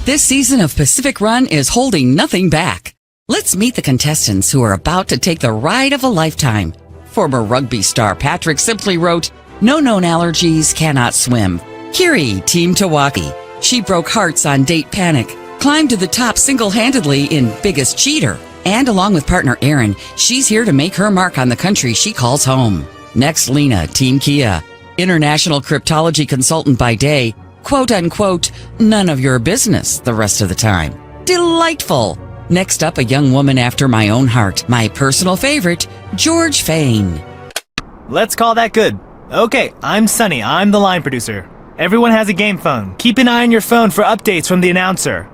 This season of Pacific Run is holding nothing back. Let's meet the contestants who are about to take the ride of a lifetime. Former rugby star Patrick simply wrote, "No known allergies, cannot swim." Kiri, Team Tawaki. She broke hearts on Date Panic, climbed to the top single-handedly in Biggest Cheater. And along with partner Aaron, she's here to make her mark on the country she calls home. Next, Lena, Team Kia. International cryptology consultant by day, quote-unquote, none of your business the rest of the time. Delightful. Next up, a young woman after my own heart, my personal favorite, George Fain. Let's call that good. Okay, I'm Sunny. I'm the line producer. Everyone has a game phone. Keep an eye on your phone for updates from the announcer.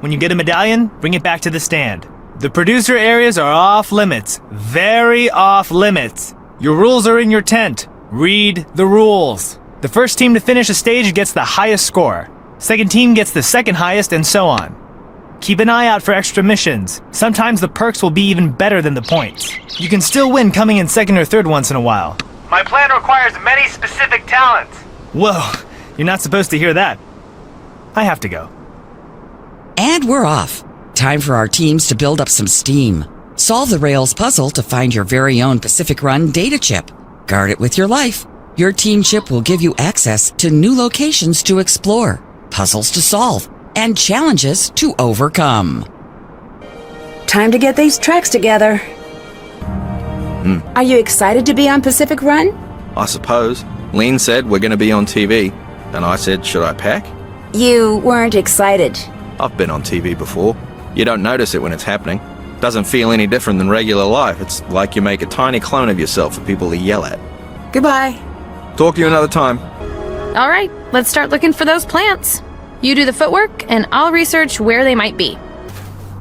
When you get a medallion, bring it back to the stand. The producer areas are off limits. Very off limits. Your rules are in your tent. Read the rules. The first team to finish a stage gets the highest score. Second team gets the second highest, and so on. Keep an eye out for extra missions. Sometimes the perks will be even better than the points. You can still win coming in second or third once in a while. My plan requires many specific talents. Whoa, you're not supposed to hear that. I have to go. And we're off. Time for our teams to build up some steam. Solve the Rails puzzle to find your very own Pacific Run data chip. Guard it with your life. Your team chip will give you access to new locations to explore, puzzles to solve, and challenges to overcome. Time to get these tracks together. Are you excited to be on Pacific Run? I suppose. Lynn said we're going to be on TV, and I said, should I pack? You weren't excited. I've been on TV before. You don't notice it when it's happening. Doesn't feel any different than regular life. It's like you make a tiny clone of yourself for people to yell at. Goodbye. Talk to you another time. All right, let's start looking for those plants. You do the footwork, and I'll research where they might be.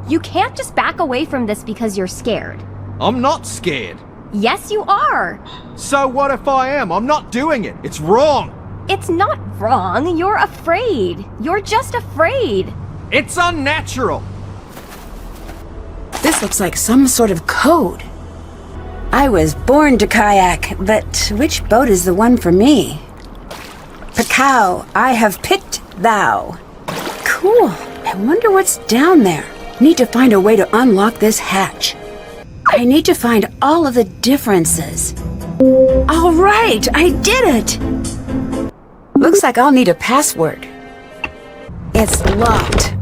You can't just back away from this because you're scared. I'm not scared. Yes, you are. So what if I am? I'm not doing it. It's wrong. It's not wrong. You're afraid. You're just afraid. It's unnatural. This looks like some sort of code. I was born to kayak, but which boat is the one for me? Pacao, I have picked thou. Cool. I wonder what's down there. Need to find a way to unlock this hatch. I need to find all of the differences. All right, I did it. Looks like I'll need a password. It's locked.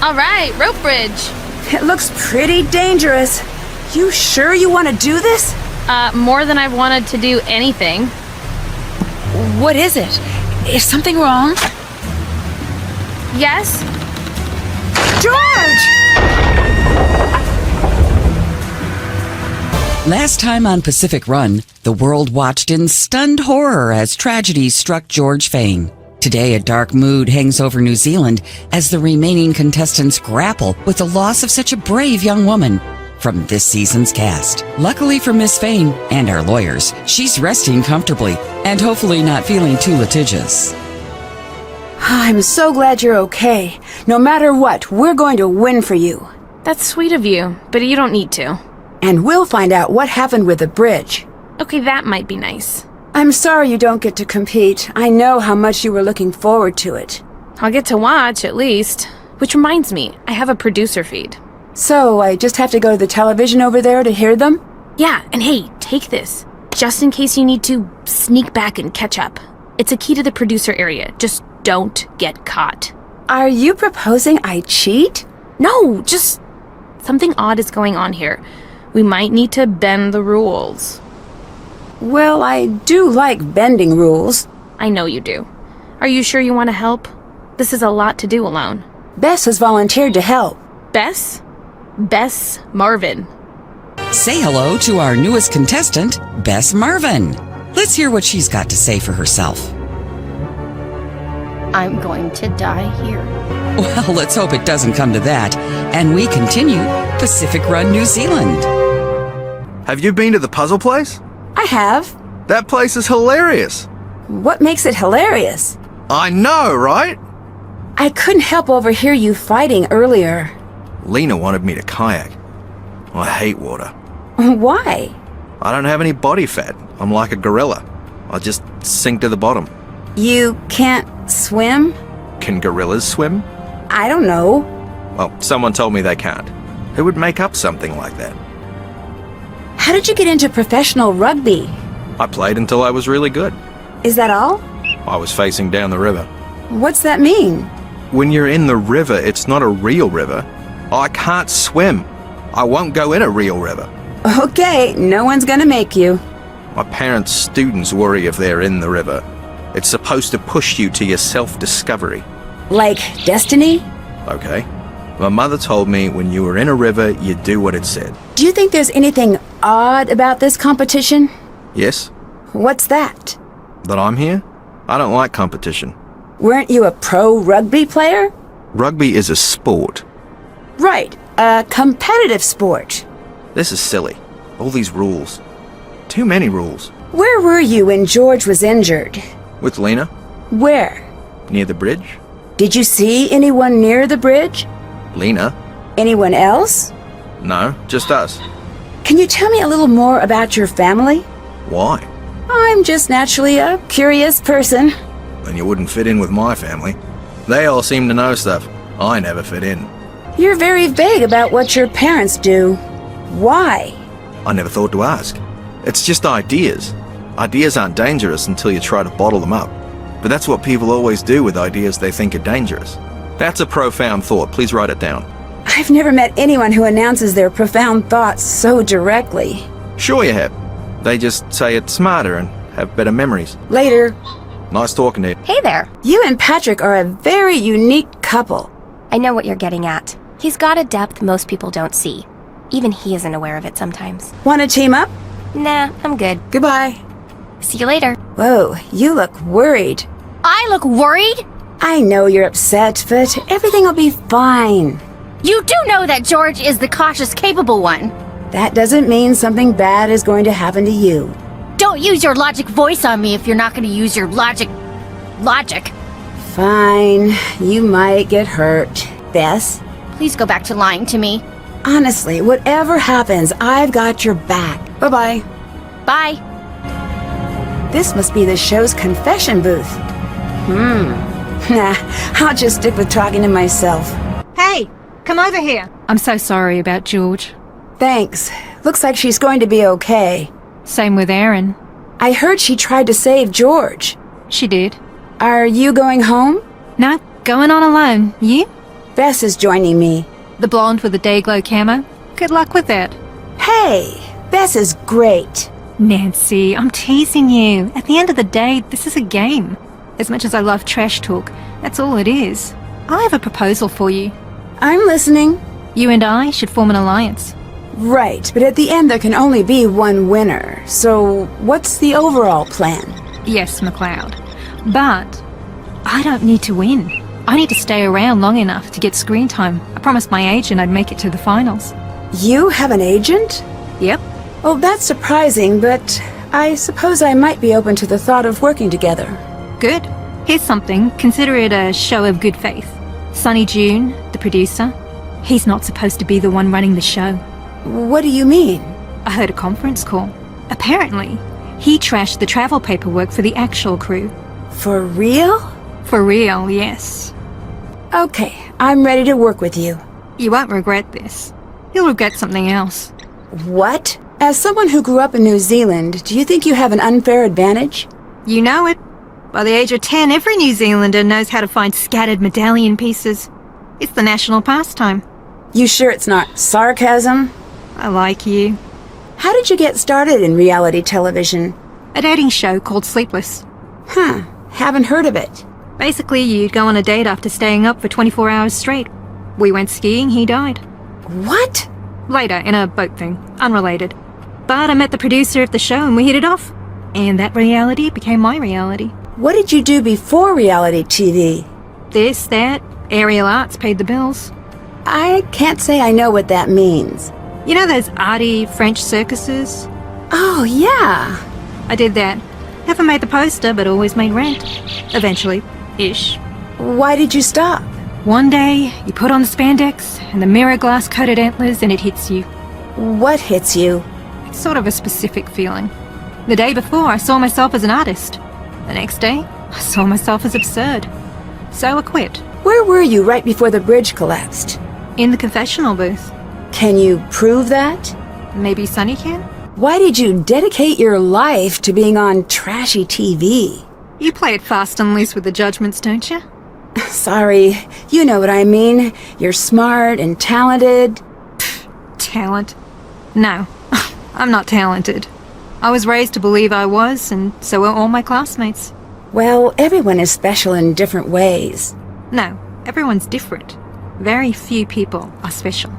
All right, rope bridge. It looks pretty dangerous. You sure you want to do this? More than I've wanted to do anything. What is it? Is something wrong? Yes? George! Last time on Pacific Run, the world watched in stunned horror as tragedy struck George Fain. Today, a dark mood hangs over New Zealand as the remaining contestants grapple with the loss of such a brave young woman. From this season's cast. Luckily for Miss Fain and our lawyers, she's resting comfortably and hopefully not feeling too litigious. I'm so glad you're okay. No matter what, we're going to win for you. That's sweet of you, but you don't need to. And we'll find out what happened with the bridge. Okay, that might be nice. I'm sorry you don't get to compete. I know how much you were looking forward to it. I'll get to watch, at least. Which reminds me, I have a producer feed. So, I just have to go to the television over there to hear them? Yeah, and hey, take this. Just in case you need to sneak back and catch up. It's a key to the producer area. Just don't get caught. Are you proposing I cheat? No, just something odd is going on here. We might need to bend the rules. Well, I do like bending rules. I know you do. Are you sure you want to help? This is a lot to do alone. Bess has volunteered to help. Bess? Bess Marvin. Say hello to our newest contestant, Bess Marvin. Let's hear what she's got to say for herself. I'm going to die here. Well, let's hope it doesn't come to that. And we continue Pacific Run New Zealand. Have you been to the puzzle place? I have. That place is hilarious. What makes it hilarious? I know, right? I couldn't help overhear you fighting earlier. Lena wanted me to kayak. I hate water. Why? I don't have any body fat. I'm like a gorilla. I just sink to the bottom. You can't swim? Can gorillas swim? I don't know. Well, someone told me they can't. Who would make up something like that? How did you get into professional rugby? I played until I was really good. Is that all? I was facing down the river. What's that mean? When you're in the river, it's not a real river. I can't swim. I won't go in a real river. Okay, no one's gonna make you. My parents' students worry if they're in the river. It's supposed to push you to your self-discovery. Like destiny? Okay. My mother told me when you were in a river, you do what it said. Do you think there's anything odd about this competition? Yes? What's that? That I'm here? I don't like competition. Weren't you a pro rugby player? Rugby is a sport. Right, a competitive sport. This is silly. All these rules. Too many rules. Where were you when George was injured? With Lena? Where? Near the bridge? Did you see anyone near the bridge? Lena? Anyone else? No, just us. Can you tell me a little more about your family? Why? I'm just naturally a curious person. Then you wouldn't fit in with my family. They all seem to know stuff. I never fit in. You're very vague about what your parents do. Why? I never thought to ask. It's just ideas. Ideas aren't dangerous until you try to bottle them up. But that's what people always do with ideas they think are dangerous. That's a profound thought. Please write it down. I've never met anyone who announces their profound thoughts so directly. Sure you have. They just say it smarter and have better memories. Later. Nice talking to you. Hey there. You and Patrick are a very unique couple. I know what you're getting at. He's got a depth most people don't see. Even he isn't aware of it sometimes. Want to team up? Nah, I'm good. Goodbye. See you later. Whoa, you look worried. I look worried? I know you're upset, but everything will be fine. You do know that George is the cautious, capable one. That doesn't mean something bad is going to happen to you. Don't use your logic voice on me if you're not going to use your logic. Fine, you might get hurt. Bess? Please go back to lying to me. Honestly, whatever happens, I've got your back. Bye-bye. Bye. This must be the show's confession booth. Nah, I'll just stick with talking to myself. Hey, come over here. I'm so sorry about George. Thanks. Looks like she's going to be okay. Same with Erin. I heard she tried to save George. She did. Are you going home? No, going on alone. You? Bess is joining me. The blonde with the Dayglow camo? Good luck with that. Hey, Bess is great. Nancy, I'm teasing you. At the end of the day, this is a game. As much as I love trash talk, that's all it is. I have a proposal for you. I'm listening. You and I should form an alliance. Right, but at the end there can only be one winner. So what's the overall plan? Yes, McLeod. But I don't need to win. I need to stay around long enough to get screen time. I promised my agent I'd make it to the finals. You have an agent? Yep. Well, that's surprising, but I suppose I might be open to the thought of working together. Good. Here's something. Consider it a show of good faith. Sonny June, the producer, he's not supposed to be the one running the show. What do you mean? I heard a conference call. Apparently, he trashed the travel paperwork for the actual crew. For real? For real, yes. Okay, I'm ready to work with you. You won't regret this. You'll regret something else. What? As someone who grew up in New Zealand, do you think you have an unfair advantage? You know it. By the age of 10, every New Zealander knows how to find scattered medallion pieces. It's the national pastime. You sure it's not sarcasm? I like you. How did you get started in reality television? A dating show called Sleepless. Huh, haven't heard of it. Basically, you'd go on a date after staying up for 24 hours straight. We went skiing, he died. What? Later, in a boat thing. Unrelated. But I met the producer of the show and we hit it off. And that reality became my reality. What did you do before reality TV? This, that, aerial arts paid the bills. I can't say I know what that means. You know those arty French circuses? Oh, yeah. I did that. Never made the poster, but always made rent. Eventually. Ish. Why did you stop? One day, you put on the spandex and the mirror glass coated antlers and it hits you. What hits you? It's sort of a specific feeling. The day before, I saw myself as an artist. The next day, I saw myself as absurd. So I quit. Where were you right before the bridge collapsed? In the confessional booth. Can you prove that? Maybe Sunny can? Why did you dedicate your life to being on trashy TV? You play it fast and loose with the judgments, don't you? Sorry, you know what I mean. You're smart and talented. Talent? No, I'm not talented. I was raised to believe I was, and so are all my classmates. Well, everyone is special in different ways. No, everyone's different. Very few people are special.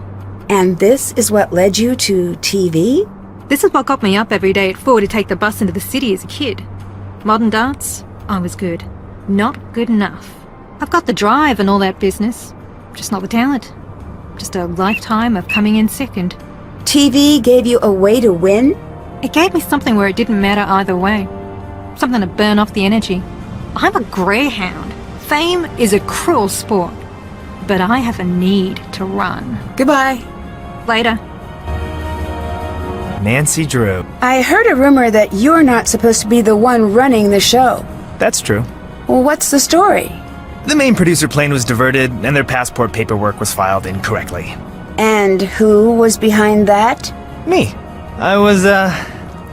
And this is what led you to TV? This is what got me up every day at 4 to take the bus into the city as a kid. Modern dance, I was good. Not good enough. I've got the drive and all that business, just not the talent. Just a lifetime of coming in second. TV gave you a way to win? It gave me something where it didn't matter either way. Something to burn off the energy. I'm a greyhound. Fame is a cruel sport. But I have a need to run. Goodbye. Later. Nancy Drew. I heard a rumor that you're not supposed to be the one running the show. That's true. Well, what's the story? The main producer plane was diverted, and their passport paperwork was filed incorrectly. And who was behind that? Me. I was,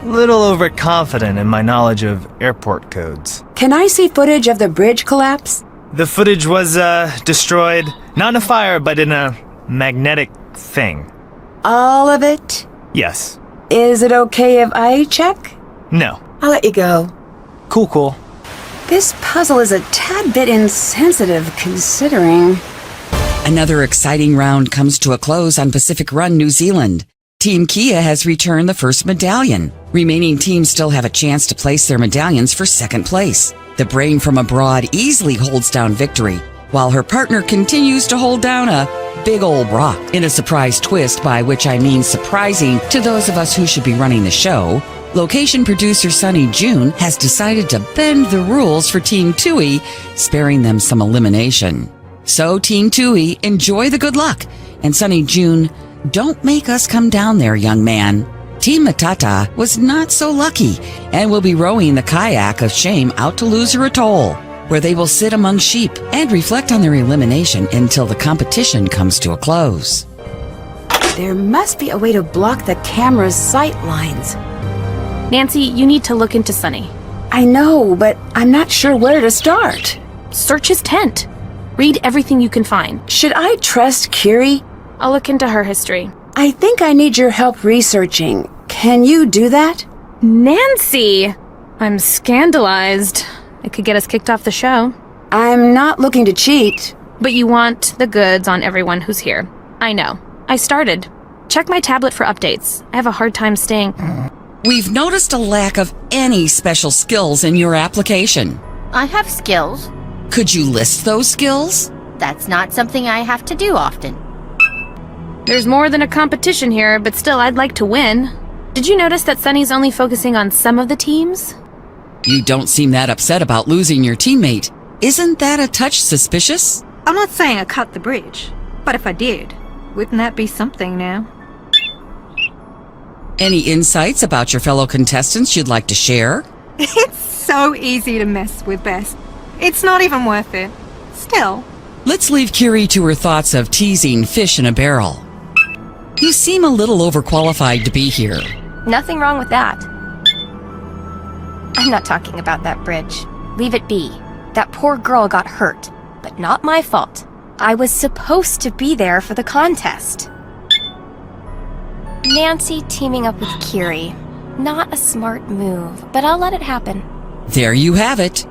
little overconfident in my knowledge of airport codes. Can I see footage of the bridge collapse? The footage was, destroyed, not in a fire, but in a magnetic thing. All of it? Yes. Is it okay if I check? No. I'll let you go. Cool. This puzzle is a tad bit insensitive, considering. Another exciting round comes to a close on Pacific Run, New Zealand. Team Kia has returned the first medallion. Remaining teams still have a chance to place their medallions for second place. The brain from abroad easily holds down victory, while her partner continues to hold down a big old rock. In a surprise twist, by which I mean surprising to those of us who should be running the show, location producer Sunny June has decided to bend the rules for Team Tui, sparing them some elimination. So Team Tui, enjoy the good luck. And Sunny June, don't make us come down there, young man. Team Matata was not so lucky and will be rowing the kayak of shame out to Loser Atoll, where they will sit among sheep and reflect on their elimination until the competition comes to a close. There must be a way to block the camera's sight lines. Nancy, you need to look into Sunny. I know, but I'm not sure where to start. Search his tent. Read everything you can find. Should I trust Kiri? I'll look into her history. I think I need your help researching. Can you do that? Nancy! I'm scandalized. It could get us kicked off the show. I'm not looking to cheat. But you want the goods on everyone who's here. I know. I started. Check my tablet for updates. I have a hard time staying... We've noticed a lack of any special skills in your application. I have skills. Could you list those skills? That's not something I have to do often. There's more than a competition here, but still I'd like to win. Did you notice that Sunny's only focusing on some of the teams? You don't seem that upset about losing your teammate. Isn't that a touch suspicious? I'm not saying I cut the bridge, but if I did, wouldn't that be something now? Any insights about your fellow contestants you'd like to share? It's so easy to mess with Bess. It's not even worth it. Still. Let's leave Kiri to her thoughts of teasing fish in a barrel. You seem a little overqualified to be here. Nothing wrong with that. I'm not talking about that bridge. Leave it be. That poor girl got hurt, but not my fault. I was supposed to be there for the contest. Nancy teaming up with Kiri. Not a smart move, but I'll let it happen. There you have it.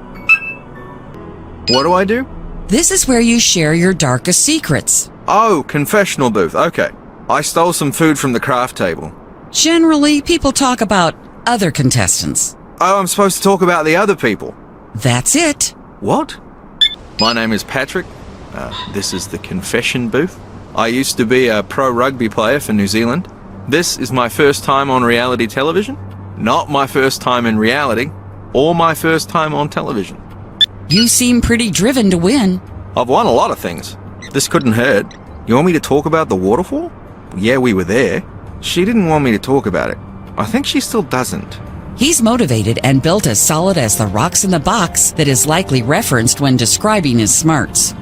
What do I do? This is where you share your darkest secrets. Oh, confessional booth. Okay. I stole some food from the craft table. Generally, people talk about other contestants. Oh, I'm supposed to talk about the other people. That's it. What? My name is Patrick. This is the confession booth. I used to be a pro rugby player for New Zealand. This is my first time on reality television. Not my first time in reality, or my first time on television. You seem pretty driven to win. I've won a lot of things. This couldn't hurt. You want me to talk about the waterfall? Yeah, we were there. She didn't want me to talk about it. I think she still doesn't. He's motivated and built as solid as the rocks in the box that is likely referenced when describing his smarts.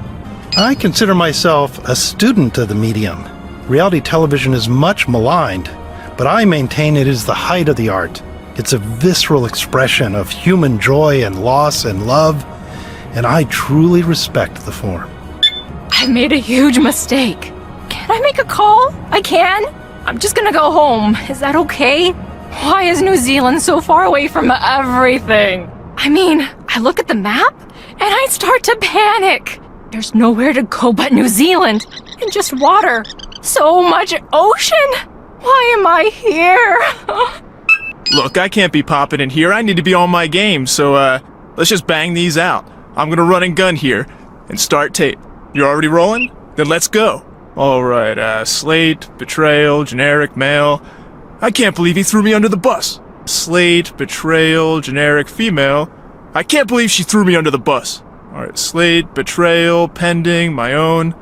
I consider myself a student of the medium. Reality television is much maligned, but I maintain it is the height of the art. It's a visceral expression of human joy and loss and love, and I truly respect the form. I made a huge mistake. Can I make a call? I can? I'm just gonna go home. Is that okay? Why is New Zealand so far away from everything? I mean, I look at the map and I start to panic. There's nowhere to go but New Zealand, and just water. So much ocean. Why am I here? Look, I can't be popping in here. I need to be on my game, so let's just bang these out. I'm gonna run and gun here and start tape. You're already rolling? Then let's go. Alright, Slate, Betrayal, Generic, Male. I can't believe he threw me under the bus. Slate, Betrayal, Generic, Female. I can't believe she threw me under the bus. Alright, Slate, Betrayal, Pending, My Own.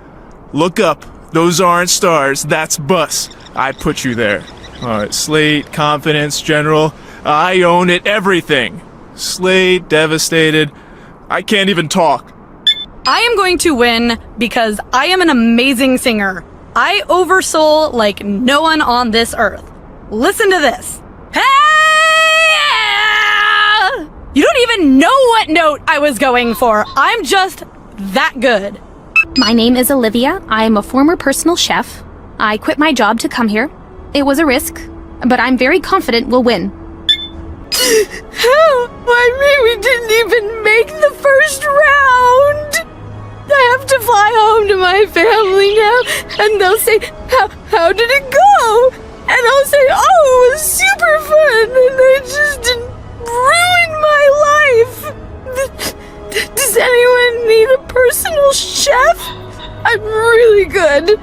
Look up. Those aren't stars. That's bus. I put you there. Alright, Slate, Confidence, General. I own it, everything. Slate, Devastated. I can't even talk. I am going to win because I am an amazing singer. I oversoul like no one on this earth. Listen to this. Hey! You don't even know what note I was going for. I'm just that good. My name is Olivia. I am a former personal chef. I quit my job to come here. It was a risk, but I'm very confident we'll win. I mean, we didn't even make the first round. I have to fly home to my family now, and they'll say, how did it go? And I'll say, oh, it was super fun, and they just didn't ruin my life. Does anyone need a personal chef? I'm really good.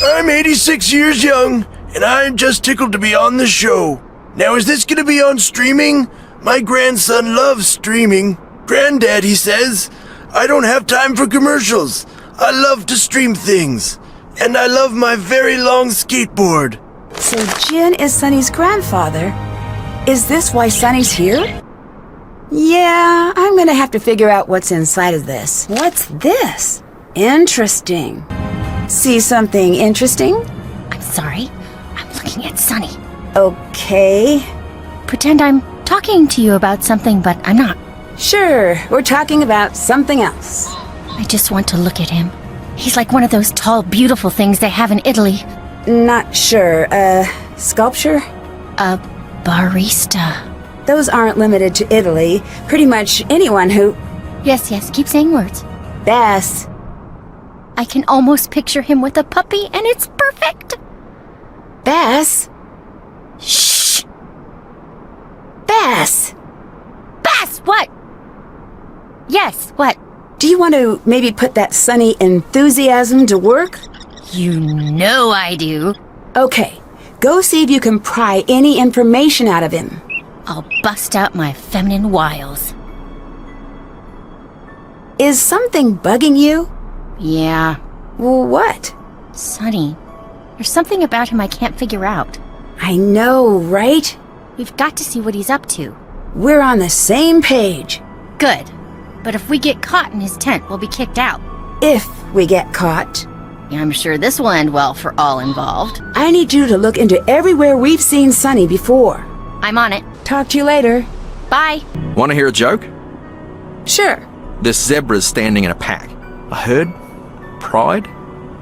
I'm 86 years young, and I'm just tickled to be on the show. Now, is this gonna be on streaming? My grandson loves streaming. Granddad, he says, I don't have time for commercials. I love to stream things. And I love my very long skateboard. So Jin is Sunny's grandfather. Is this why Sunny's here? Yeah, I'm gonna have to figure out what's inside of this. What's this? Interesting. See something interesting? I'm sorry. I'm looking at Sunny. Okay. Pretend I'm talking to you about something, but I'm not. Sure, we're talking about something else. I just want to look at him. He's like one of those tall, beautiful things they have in Italy. Not sure. Sculpture? A barista. Those aren't limited to Italy. Pretty much anyone who... Yes, keep saying words. Bass. I can almost picture him with a puppy, and it's perfect. Bass? Shh! Bass! Bass, what? Yes, what? Do you want to maybe put that sunny enthusiasm to work? You know I do. Okay, go see if you can pry any information out of him. I'll bust out my feminine wiles. Is something bugging you? Yeah. Well, what? Sunny, there's something about him I can't figure out. I know, right? We've got to see what he's up to. We're on the same page. Good. But if we get caught in his tent, we'll be kicked out. If we get caught. I'm sure this will end well for all involved. I need you to look into everywhere we've seen Sunny before. I'm on it. Talk to you later. Bye. Want to hear a joke? Sure. This zebra's standing in a pack. A herd? Pride?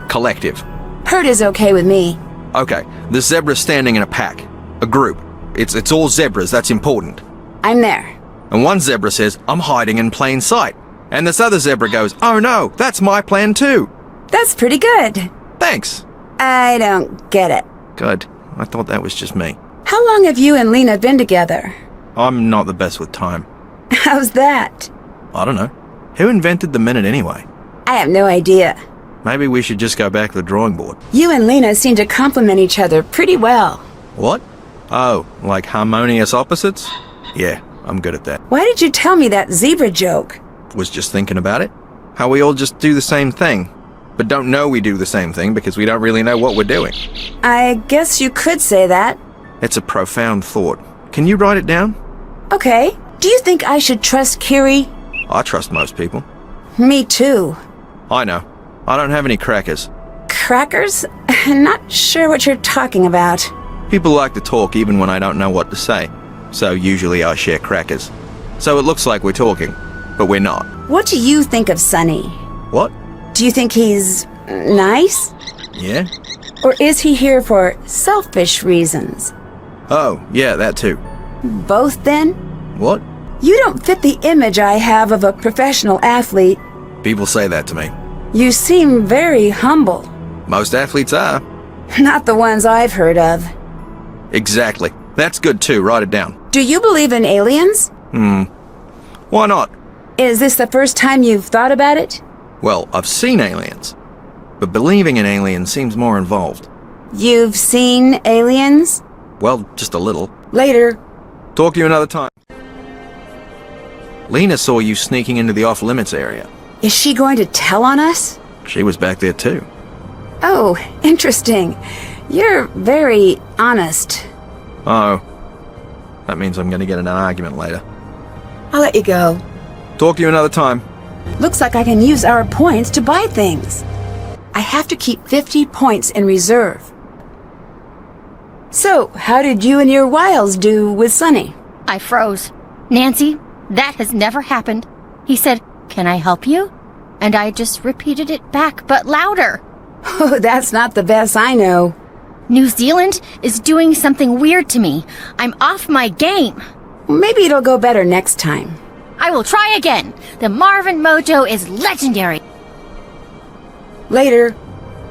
Collective. Herd is okay with me. Okay, this zebra's standing in a pack. A group. It's all zebras, that's important. I'm there. And one zebra says, I'm hiding in plain sight. And this other zebra goes, oh no, that's my plan too. That's pretty good. Thanks. I don't get it. Good. I thought that was just me. How long have you and Lena been together? I'm not the best with time. How's that? I don't know. Who invented the minute anyway? I have no idea. Maybe we should just go back to the drawing board. You and Lena seem to complement each other pretty well. What? Oh, like harmonious opposites? Yeah, I'm good at that. Why did you tell me that zebra joke? Was just thinking about it. How we all just do the same thing, but don't know we do the same thing because we don't really know what we're doing. I guess you could say that. It's a profound thought. Can you write it down? Okay. Do you think I should trust Kiri? I trust most people. Me too. I know. I don't have any crackers. Crackers? Not sure what you're talking about. People like to talk even when I don't know what to say, so usually I share crackers. So it looks like we're talking, but we're not. What do you think of Sonny? What? Do you think he's nice? Yeah? Or is he here for selfish reasons? Oh, yeah, that too. Both then? What? You don't fit the image I have of a professional athlete. People say that to me. You seem very humble. Most athletes are. Not the ones I've heard of. Exactly. That's good too, write it down. Do you believe in aliens? Why not? Is this the first time you've thought about it? Well, I've seen aliens. But believing in aliens seems more involved. You've seen aliens? Well, just a little. Later. Talk to you another time. Lena saw you sneaking into the off-limits area. Is she going to tell on us? She was back there too. Oh, interesting. You're very honest. Oh. That means I'm gonna get in an argument later. I'll let you go. Talk to you another time. Looks like I can use our points to buy things. I have to keep 50 points in reserve. So, how did you and your wiles do with Sonny? I froze. Nancy, that has never happened. He said, "Can I help you?" And I just repeated it back, but louder. Oh, that's not the best I know. New Zealand is doing something weird to me. I'm off my game. Maybe it'll go better next time. I will try again. The Marvin Mojo is legendary. Later.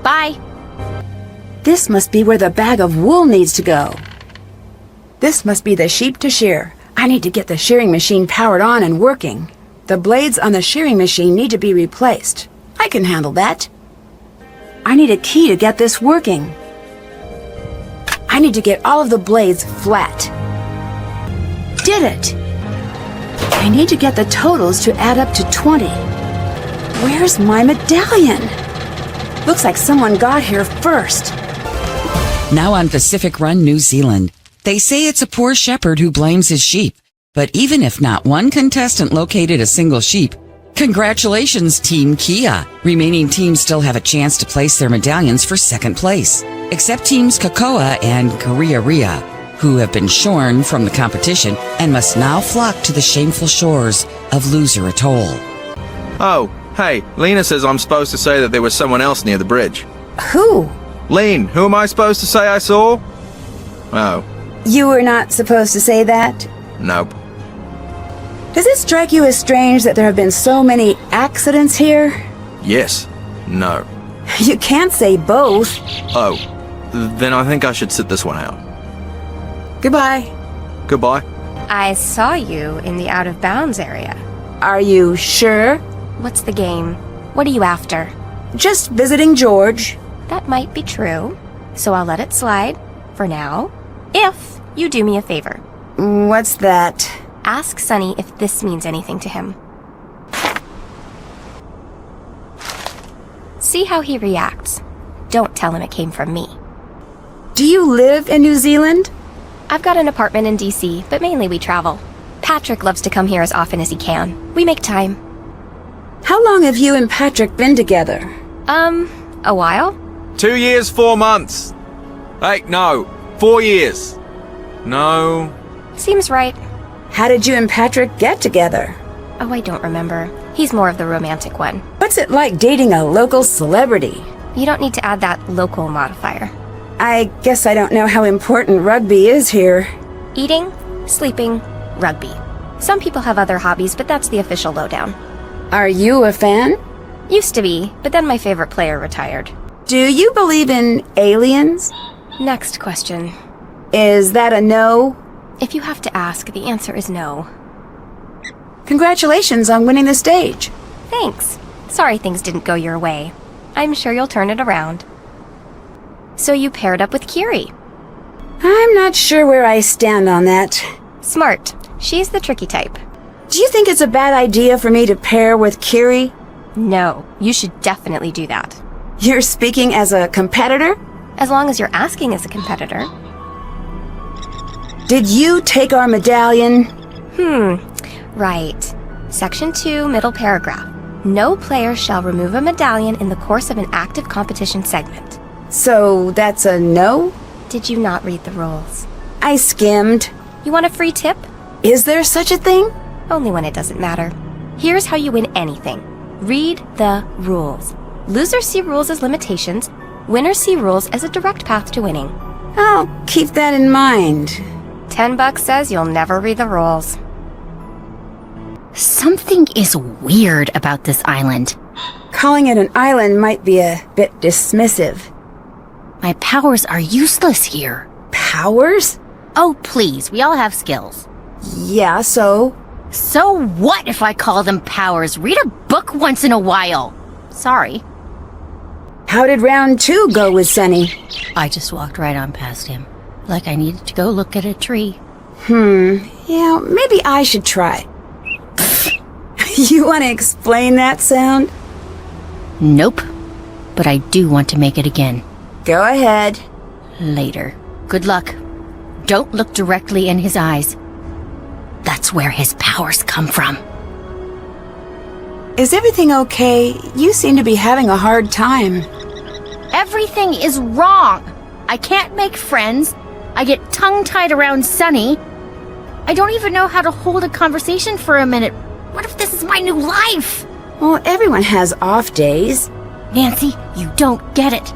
Bye. This must be where the bag of wool needs to go. This must be the sheep to shear. I need to get the shearing machine powered on and working. The blades on the shearing machine need to be replaced. I can handle that. I need a key to get this working. I need to get all of the blades flat. Did it! I need to get the totals to add up to 20. Where's my medallion? Looks like someone got here first. Now on Pacific Run, New Zealand. They say it's a poor shepherd who blames his sheep. But even if not one contestant located a single sheep, congratulations, Team Kia. Remaining teams still have a chance to place their medallions for second place, except teams Kakoa and Korea, who have been shorn from the competition and must now flock to the shameful shores of Loser Atoll. Oh, hey, Lena says I'm supposed to say that there was someone else near the bridge. Who? Lean, who am I supposed to say I saw? Oh. You were not supposed to say that? Nope. Does it strike you as strange that there have been so many accidents here? Yes. No. You can't say both. Oh. Then I think I should sit this one out. Goodbye. Goodbye. I saw you in the out-of-bounds area. Are you sure? What's the game? What are you after? Just visiting George. That might be true, so I'll let it slide, for now, if you do me a favor. What's that? Ask Sonny if this means anything to him. See how he reacts. Don't tell him it came from me. Do you live in New Zealand? I've got an apartment in DC, but mainly we travel. Patrick loves to come here as often as he can. We make time. How long have you and Patrick been together? A while? 2 years, 4 months. Hey, no. 4 years. No. Seems right. How did you and Patrick get together? Oh, I don't remember. He's more of the romantic one. What's it like dating a local celebrity? You don't need to add that local modifier. I guess I don't know how important rugby is here. Eating, sleeping, rugby. Some people have other hobbies, but that's the official lowdown. Are you a fan? Used to be, but then my favorite player retired. Do you believe in aliens? Next question. Is that a no? If you have to ask, the answer is no. Congratulations on winning the stage. Thanks. Sorry things didn't go your way. I'm sure you'll turn it around. So you paired up with Kiri. I'm not sure where I stand on that. Smart. She's the tricky type. Do you think it's a bad idea for me to pair with Kiri? No, you should definitely do that. You're speaking as a competitor? As long as you're asking as a competitor. Did you take our medallion? Right. Section 2, middle paragraph. No player shall remove a medallion in the course of an active competition segment. So that's a no? Did you not read the rules? I skimmed. You want a free tip? Is there such a thing? Only when it doesn't matter. Here's how you win anything. Read the rules. Losers see rules as limitations. Winners see rules as a direct path to winning. I'll keep that in mind. $10 says you'll never read the rules. Something is weird about this island. Calling it an island might be a bit dismissive. My powers are useless here. Powers? Oh, please, we all have skills. Yeah, so? So what if I call them powers? Read a book once in a while. Sorry. How did round 2 go with Sunny? I just walked right on past him, like I needed to go look at a tree. Yeah, maybe I should try. You want to explain that sound? Nope, but I do want to make it again. Go ahead. Later. Good luck. Don't look directly in his eyes. That's where his powers come from. Is everything okay? You seem to be having a hard time. Everything is wrong. I can't make friends. I get tongue-tied around Sunny. I don't even know how to hold a conversation for a minute. What if this is my new life? Well, everyone has off days. Nancy, you don't get it.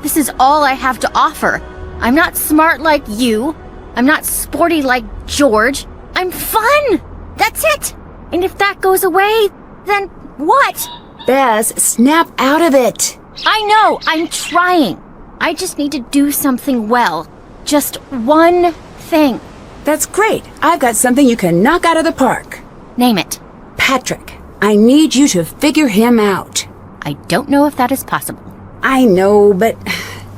This is all I have to offer. I'm not smart like you. I'm not sporty like George. I'm fun. That's it. And if that goes away, then what? Bess, snap out of it. I know. I'm trying. I just need to do something well. Just one thing. That's great. I've got something you can knock out of the park. Name it. Patrick, I need you to figure him out. I don't know if that is possible. I know, but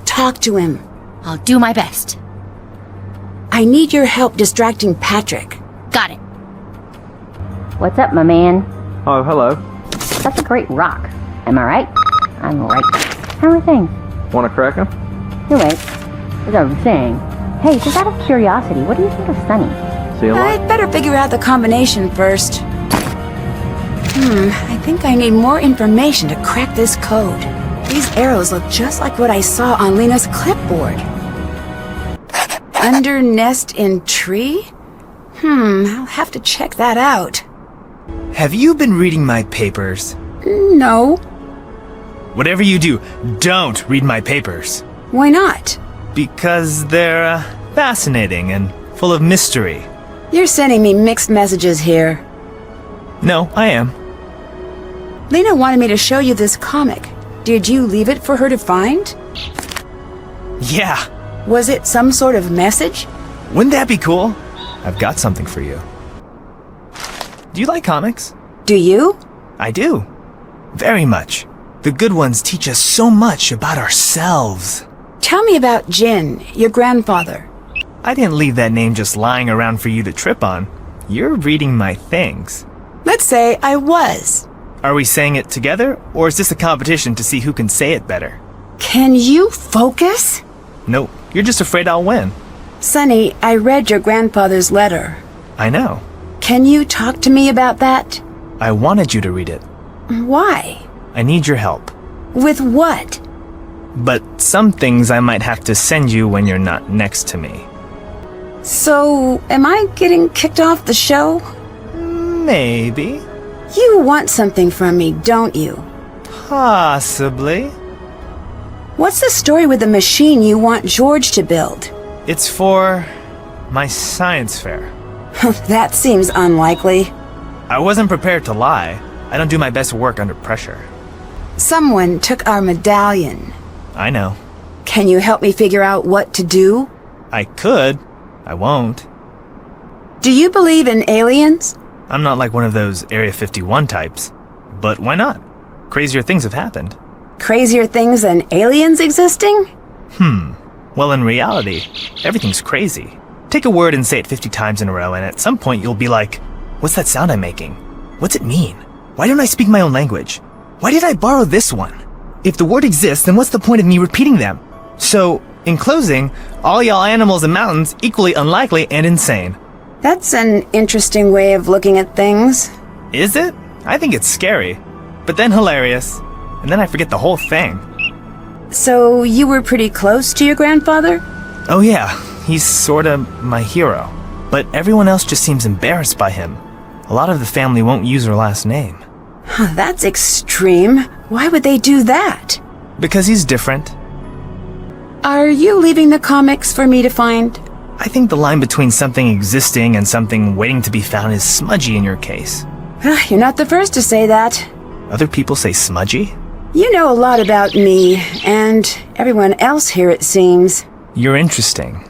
talk to him. I'll do my best. I need your help distracting Patrick. Got it. What's up, my man? Oh, hello. That's a great rock. Am I right? I'm right. How are things? Want a cracker? Anyway, as I was saying, hey, just out of curiosity, what do you think of Sunny? See you later. I'd better figure out the combination first. I think I need more information to crack this code. These arrows look just like what I saw on Lena's clipboard. Under nest in tree? I'll have to check that out. Have you been reading my papers? No. Whatever you do, don't read my papers. Why not? Because they're fascinating and full of mystery. You're sending me mixed messages here. No, I am. Lena wanted me to show you this comic. Did you leave it for her to find? Yeah. Was it some sort of message? Wouldn't that be cool? I've got something for you. Do you like comics? Do you? I do. Very much. The good ones teach us so much about ourselves. Tell me about Jin, your grandfather. I didn't leave that name just lying around for you to trip on. You're reading my things. Let's say I was. Are we saying it together, or is this a competition to see who can say it better? Can you focus? Nope, you're just afraid I'll win. Sonny, I read your grandfather's letter. I know. Can you talk to me about that? I wanted you to read it. Why? I need your help. With what? But some things I might have to send you when you're not next to me. So, am I getting kicked off the show? Maybe. You want something from me, don't you? Possibly. What's the story with the machine you want George to build? It's for my science fair. That seems unlikely. I wasn't prepared to lie. I don't do my best work under pressure. Someone took our medallion. I know. Can you help me figure out what to do? I could. I won't. Do you believe in aliens? I'm not like one of those Area 51 types. But why not? Crazier things have happened. Crazier things than aliens existing? Well, in reality, everything's crazy. Take a word and say it 50 times in a row, and at some point you'll be like, what's that sound I'm making? What's it mean? Why don't I speak my own language? Why did I borrow this one? If the word exists, then what's the point of me repeating them? So, in closing, all y'all animals and mountains equally unlikely and insane. That's an interesting way of looking at things. Is it? I think it's scary. but then hilarious. And then I forget the whole thing. So you were pretty close to your grandfather? Oh yeah, he's sorta my hero. But everyone else just seems embarrassed by him. A lot of the family won't use her last name. That's extreme. Why would they do that? Because he's different. Are you leaving the comics for me to find? I think the line between something existing and something waiting to be found is smudgy in your case. You're not the first to say that. Other people say smudgy? You know a lot about me, and everyone else here, it seems. You're interesting.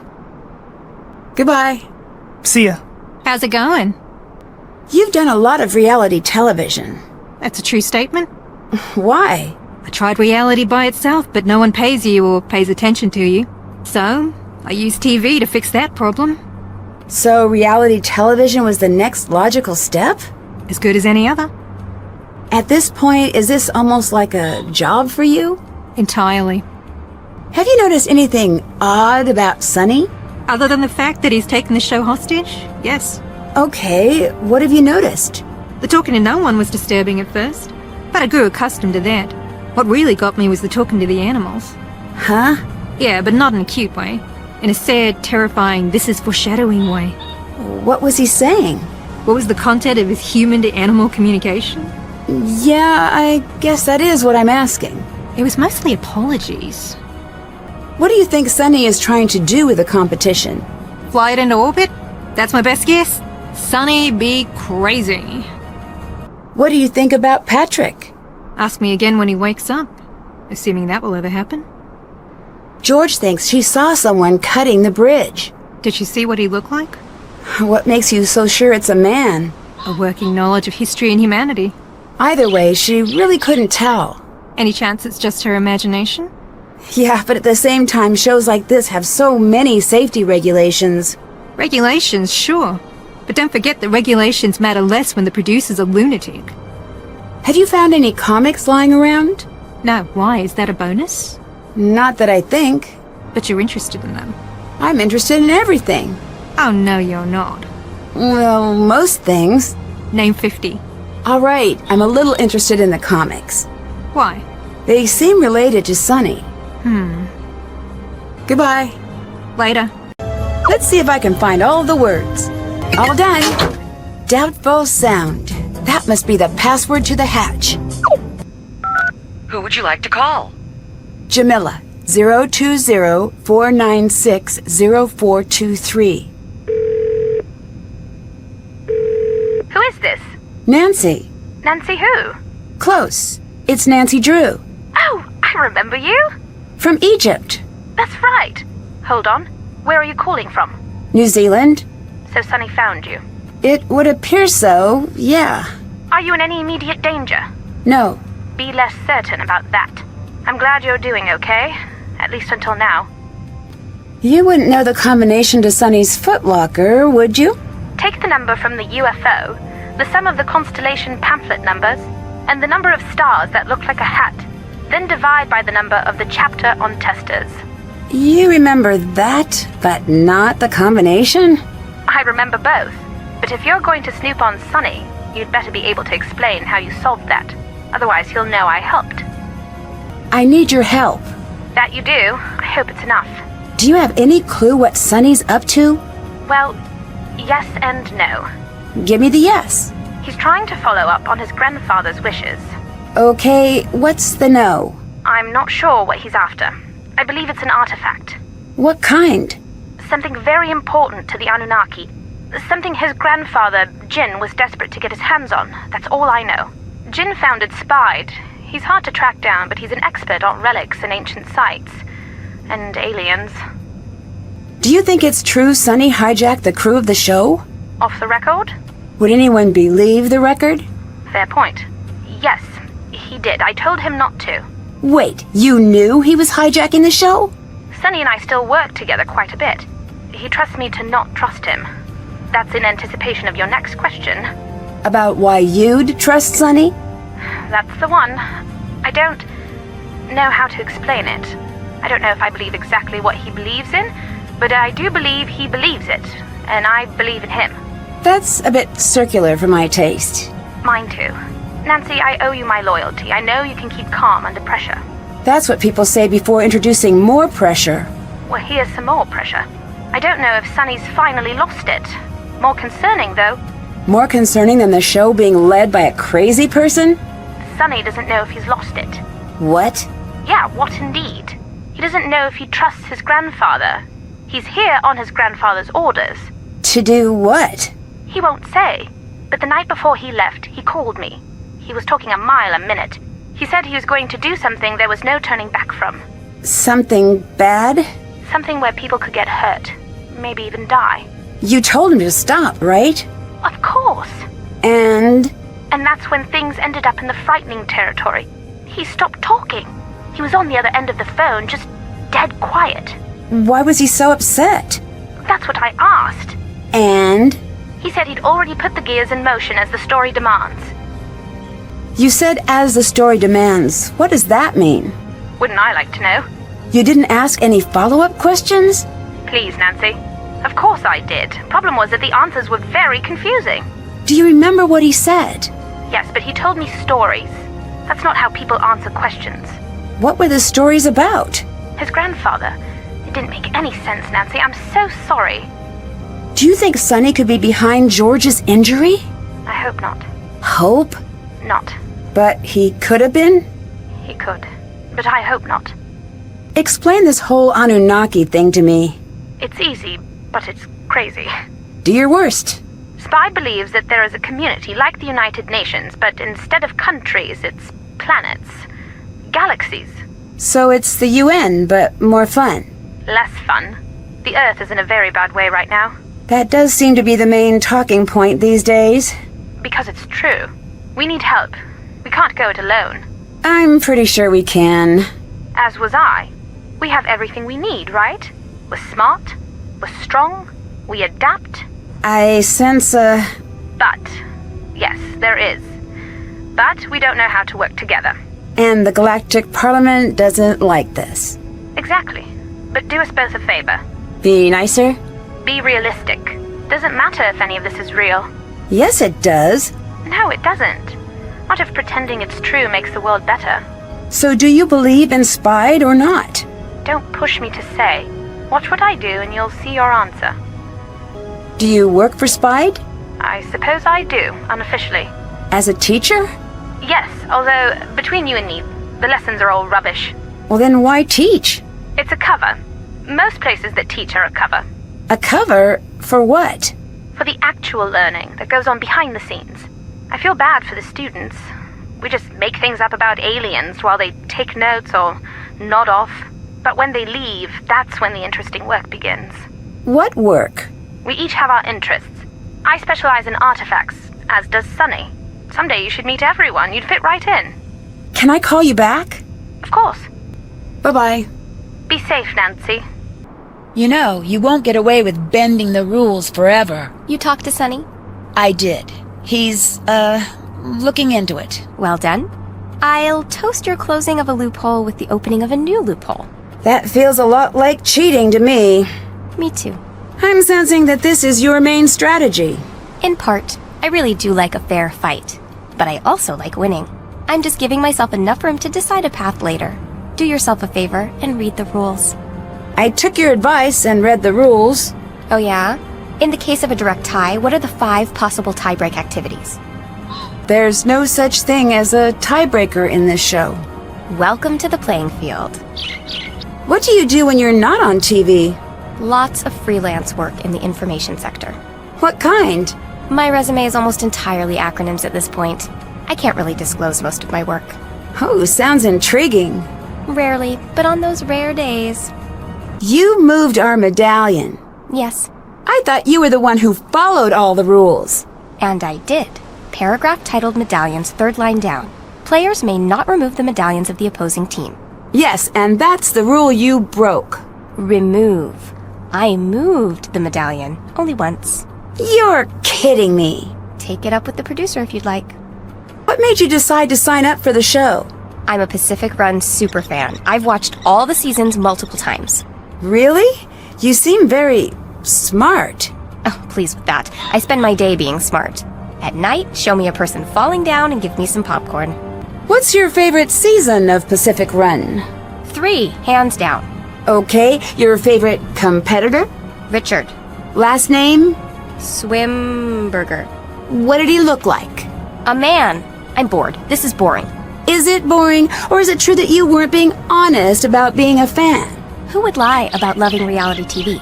Goodbye. See ya. How's it going? You've done a lot of reality television. That's a true statement. Why? I tried reality by itself, but no one pays you or pays attention to you. So, I used TV to fix that problem. So reality television was the next logical step? As good as any other. At this point, is this almost like a job for you? Entirely. Have you noticed anything odd about Sonny? Other than the fact that he's taken the show hostage? Yes. Okay, what have you noticed? The talking to no one was disturbing at first, but I grew accustomed to that. What really got me was the talking to the animals. Huh? Yeah, but not in a cute way. In a sad, terrifying, this is foreshadowing way. What was he saying? What was the content of his human-to-animal communication? Yeah, I guess that is what I'm asking. It was mostly apologies. What do you think Sonny is trying to do with the competition? Fly it into orbit? That's my best guess. Sonny be crazy. What do you think about Patrick? Ask me again when he wakes up, assuming that will ever happen. George thinks she saw someone cutting the bridge. Did she see what he looked like? What makes you so sure it's a man? A working knowledge of history and humanity. Either way, she really couldn't tell. Any chance it's just her imagination? Yeah, but at the same time, shows like this have so many safety regulations. Regulations, sure. But don't forget that regulations matter less when the producer's a lunatic. Have you found any comics lying around? No, why? Is that a bonus? Not that I think. But you're interested in them. I'm interested in everything. Oh, no, you're not. Well, most things. Name 50. All right, I'm a little interested in the comics. Why? They seem related to Sonny. Goodbye. Later. Let's see if I can find all the words. All done. Doubtful sound. That must be the password to the hatch. Who would you like to call? Jamila, 020-496-0423. Who is this? Nancy. Nancy who? Close. It's Nancy Drew. Oh, I remember you. From Egypt. That's right. Hold on. Where are you calling from? New Zealand. So Sonny found you. It would appear so, yeah. Are you in any immediate danger? No. Be less certain about that. I'm glad you're doing okay. At least until now. You wouldn't know the combination to Sonny's footlocker, would you? Take the number from the UFO, the sum of the constellation pamphlet numbers, and the number of stars that look like a hat. Then divide by the number of the chapter on testers. You remember that, but not the combination? I remember both. But if you're going to snoop on Sonny, you'd better be able to explain how you solved that. Otherwise he'll know I helped. I need your help. That you do. I hope it's enough. Do you have any clue what Sonny's up to? Well, yes and no. Give me the yes. He's trying to follow up on his grandfather's wishes. Okay, what's the no? I'm not sure what he's after. I believe it's an artifact. What kind? Something very important to the Anunnaki. Something his grandfather, Jin, was desperate to get his hands on. That's all I know. Jin found it spied. He's hard to track down, but he's an expert on relics and ancient sites. And aliens. Do you think it's true Sonny hijacked the crew of the show? Off the record? Would anyone believe the record? Fair point. Yes, he did. I told him not to. Wait, you knew he was hijacking the show? Sonny and I still work together quite a bit. He trusts me to not trust him. That's in anticipation of your next question. About why you'd trust Sonny? That's the one. I don't know how to explain it. I don't know if I believe exactly what he believes in, but I do believe he believes it, and I believe in him. That's a bit circular for my taste. Mine too. Nancy, I owe you my loyalty. I know you can keep calm under pressure. That's what people say before introducing more pressure. Well, here's some more pressure. I don't know if Sunny's finally lost it. More concerning, though. More concerning than the show being led by a crazy person? Sunny doesn't know if he's lost it. What? Yeah, what indeed? He doesn't know if he trusts his grandfather. He's here on his grandfather's orders. To do what? He won't say. But the night before he left, he called me. He was talking a mile a minute. He said he was going to do something there was no turning back from. Something bad? Something where people could get hurt. Maybe even die. You told him to stop, right? Of course. And that's when things ended up in the frightening territory. He stopped talking. He was on the other end of the phone, just dead quiet. Why was he so upset? That's what I asked. And? He said he'd already put the gears in motion as the story demands. You said as the story demands. What does that mean? Wouldn't I like to know? You didn't ask any follow-up questions? Please, Nancy. Of course I did. Problem was that the answers were very confusing. Do you remember what he said? Yes, but he told me stories. That's not how people answer questions. What were the stories about? His grandfather. It didn't make any sense, Nancy. I'm so sorry. Do you think Sunny could be behind George's injury? I hope not. Hope? Not. But he could have been? He could. But I hope not. Explain this whole Anunnaki thing to me. It's easy, but it's crazy. Do your worst. Spy believes that there is a community like the United Nations, but instead of countries, it's planets. Galaxies. So it's the UN, but more fun. Less fun. The Earth is in a very bad way right now. That does seem to be the main talking point these days. Because it's true. We need help. We can't go it alone. I'm pretty sure we can. As was I. We have everything we need, right? We're smart. We're strong. We adapt. I sense a... But. Yes, there is. But we don't know how to work together. And the Galactic Parliament doesn't like this. Exactly. But do us both a favor. Be nicer? Be realistic. Doesn't matter if any of this is real. Yes, it does. No, it doesn't. Not if pretending it's true makes the world better. So do you believe in Spied or not? Don't push me to say. Watch what I do and you'll see your answer. Do you work for Spied? I suppose I do, unofficially. As a teacher? Yes, although, between you and me, the lessons are all rubbish. Well, then why teach? It's a cover. Most places that teach are a cover. A cover? For what? For the actual learning that goes on behind the scenes. I feel bad for the students. We just make things up about aliens while they take notes or nod off. But when they leave, that's when the interesting work begins. What work? We each have our interests. I specialize in artifacts, as does Sunny. Someday you should meet everyone. You'd fit right in. Can I call you back? Of course. Bye-bye. Be safe, Nancy. You know, you won't get away with bending the rules forever. You talked to Sunny? I did. He's, looking into it. Well done. I'll toast your closing of a loophole with the opening of a new loophole. That feels a lot like cheating to me. Me too. I'm sensing that this is your main strategy. In part. I really do like a fair fight. But I also like winning. I'm just giving myself enough room to decide a path later. Do yourself a favor and read the rules. I took your advice and read the rules. Oh yeah? In the case of a direct tie, what are the 5 possible tiebreak activities? There's no such thing as a tiebreaker in this show. Welcome to the playing field. What do you do when you're not on TV? Lots of freelance work in the information sector. What kind? My resume is almost entirely acronyms at this point. I can't really disclose most of my work. Oh, sounds intriguing. Rarely, but on those rare days. You moved our medallion. Yes. I thought you were the one who followed all the rules. And I did. Paragraph titled Medallions, 3rd line down. Players may not remove the medallions of the opposing team. Yes, and that's the rule you broke. Remove. I moved the medallion. Only once. You're kidding me. Take it up with the producer if you'd like. What made you decide to sign up for the show? I'm a Pacific Run superfan. I've watched all the seasons multiple times. Really? You seem very smart. Oh, please with that. I spend my day being smart. At night, show me a person falling down and give me some popcorn. What's your favorite season of Pacific Run? 3, hands down. Okay, your favorite competitor? Richard. Last name? Swimburger. What did he look like? A man. I'm bored. This is boring. Is it boring, or is it true that you weren't being honest about being a fan? Who would lie about loving reality TV?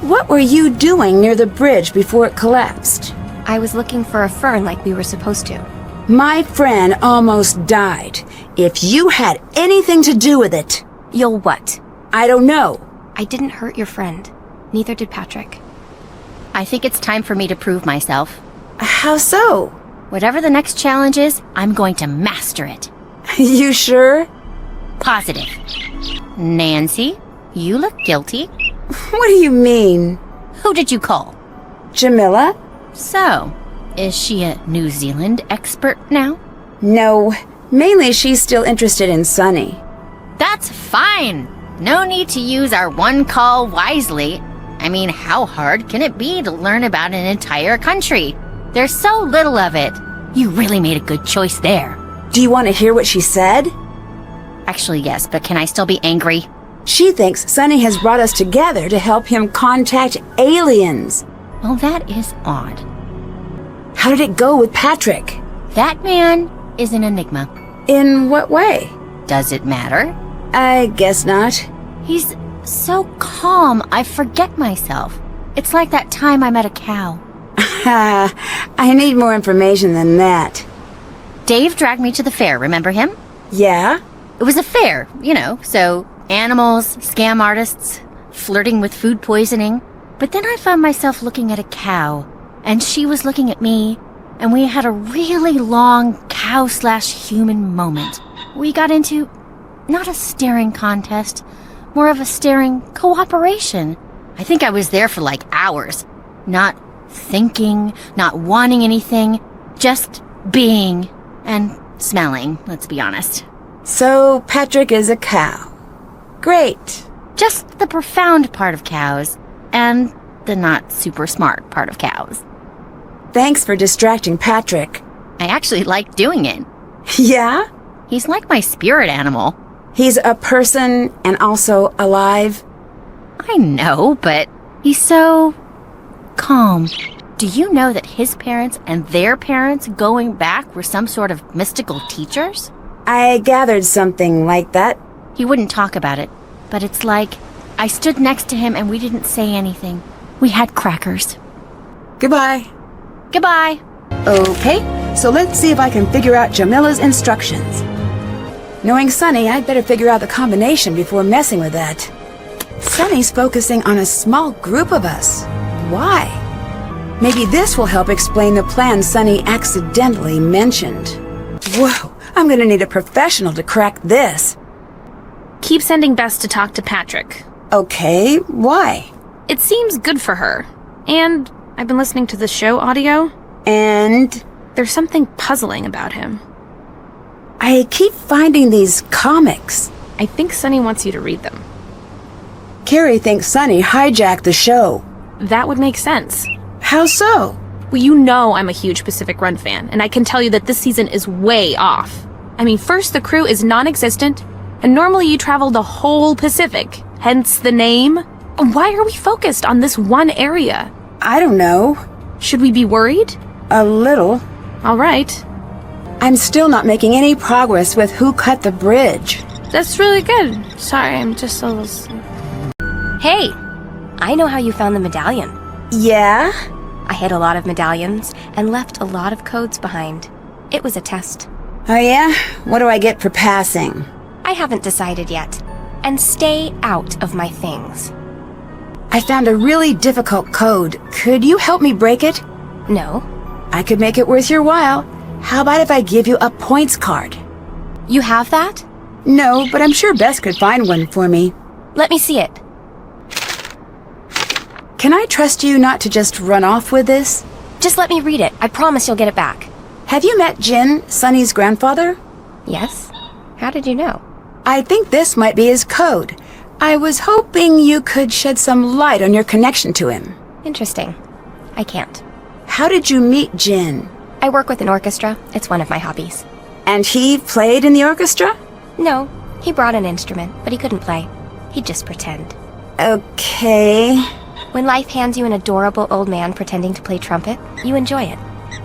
What were you doing near the bridge before it collapsed? I was looking for a fern like we were supposed to. My friend almost died. If you had anything to do with it... You'll what? I don't know. I didn't hurt your friend. Neither did Patrick. I think it's time for me to prove myself. How so? Whatever the next challenge is, I'm going to master it. You sure? Positive. Nancy, you look guilty. What do you mean? Who did you call? Jamila? So, is she a New Zealand expert now? No, mainly she's still interested in Sunny. That's fine. No need to use our one call wisely. I mean, how hard can it be to learn about an entire country? There's so little of it. You really made a good choice there. Do you want to hear what she said? Actually, yes, but can I still be angry? She thinks Sunny has brought us together to help him contact aliens. Well, that is odd. How did it go with Patrick? That man is an enigma. In what way? Does it matter? I guess not. He's so calm, I forget myself. It's like that time I met a cow. I need more information than that. Dave dragged me to the fair, remember him? Yeah? It was a fair, so animals, scam artists, flirting with food poisoning. But then I found myself looking at a cow, and she was looking at me, and we had a really long cow/human moment. We got into not a staring contest, more of a staring cooperation. I think I was there for like hours, not thinking, not wanting anything, just being and smelling, let's be honest. So Patrick is a cow. Great. Just the profound part of cows and the not super smart part of cows. Thanks for distracting Patrick. I actually like doing it. Yeah? He's like my spirit animal. He's a person and also alive? I know, but he's so calm. Do you know that his parents and their parents going back were some sort of mystical teachers? I gathered something like that. He wouldn't talk about it, but it's like I stood next to him and we didn't say anything. We had crackers. Goodbye. Goodbye. Okay, so let's see if I can figure out Jamila's instructions. Knowing Sunny, I'd better figure out the combination before messing with that. Sunny's focusing on a small group of us. Why? Maybe this will help explain the plan Sunny accidentally mentioned. Whoa, I'm gonna need a professional to crack this. Keep sending Bess to talk to Patrick. Okay, why? It seems good for her. And I've been listening to the show audio. And? There's something puzzling about him. I keep finding these comics. I think Sunny wants you to read them. Carrie thinks Sunny hijacked the show. That would make sense. How so? Well, you know I'm a huge Pacific Run fan, and I can tell you that this season is way off. I mean, first, the crew is non-existent, and normally you travel the whole Pacific, hence the name. Why are we focused on this one area? I don't know. Should we be worried? A little. All right. I'm still not making any progress with who cut the bridge. That's really good. Sorry, I'm just a little... Hey, I know how you found the medallion. Yeah? I hid a lot of medallions and left a lot of codes behind. It was a test. Oh yeah? What do I get for passing? I haven't decided yet. And stay out of my things. I found a really difficult code. Could you help me break it? No. I could make it worth your while. How about if I give you a points card? You have that? No, but I'm sure Bess could find one for me. Let me see it. Can I trust you not to just run off with this? Just let me read it. I promise you'll get it back. Have you met Jin, Sunny's grandfather? Yes. How did you know? I think this might be his code. I was hoping you could shed some light on your connection to him. Interesting. I can't. how did you meet Jin? I work with an orchestra. It's one of my hobbies. And he played in the orchestra? No, he brought an instrument, but he couldn't play. He'd just pretend. Okay. When life hands you an adorable old man pretending to play trumpet, you enjoy it.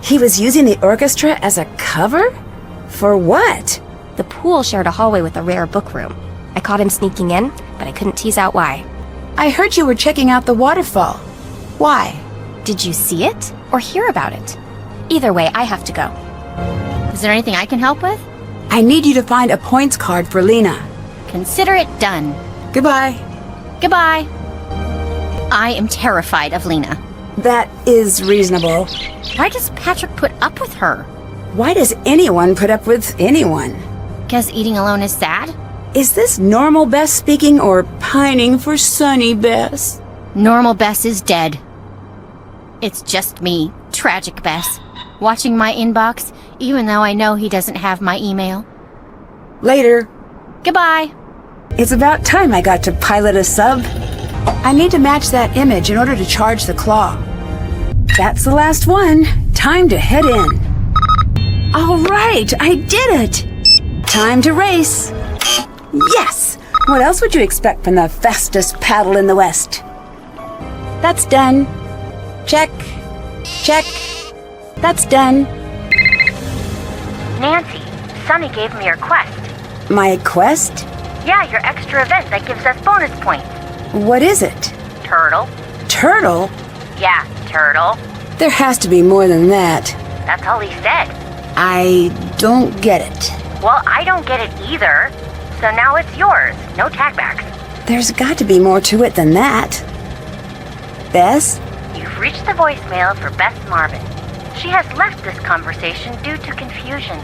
He was using the orchestra as a cover? For what? The pool shared a hallway with a rare book room. I caught him sneaking in, but I couldn't tease out why. I heard you were checking out the waterfall. Why? Did you see it or hear about it? Either way, I have to go. Is there anything I can help with? I need you to find a points card for Lena. Consider it done. Goodbye. Goodbye. I am terrified of Lena. That is reasonable. Why does Patrick put up with her? Why does anyone put up with anyone? Guess eating alone is sad? Is this normal Bess speaking or pining for sunny Bess? Normal Bess is dead. It's just me, tragic Bess, watching my inbox, even though I know he doesn't have my email. Later. Goodbye. It's about time I got to pilot a sub. I need to match that image in order to charge the claw. That's the last one. Time to head in. All right, I did it. Time to race. Yes! What else would you expect from the fastest paddle in the West? That's done. Check. Check. That's done. Nancy, Sunny gave me your quest. My quest? Yeah, your extra event that gives us bonus points. What is it? Turtle. Turtle? Yeah, turtle. There has to be more than that. That's all he said. I don't get it. Well, I don't get it either. So now it's yours. No tagbacks. There's got to be more to it than that. Bess? You've reached the voicemail for Bess Marvin. She has left this conversation due to confusion.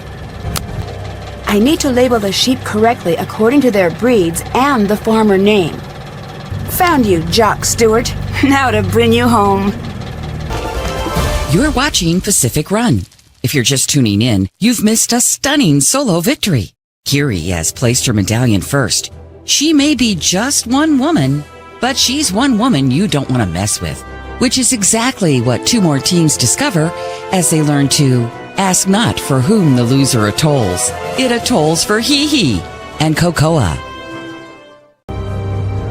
I need to label the sheep correctly according to their breeds and the farmer name. Found you, Jock Stewart. Now to bring you home. You're watching Pacific Run. If you're just tuning in, you've missed a stunning solo victory. Kiri has placed her medallion first. She may be just one woman, but she's one woman you don't want to mess with, which is exactly what two more teams discover as they learn to ask not for whom the loser atolls. It atolls for Hee and Cocoa.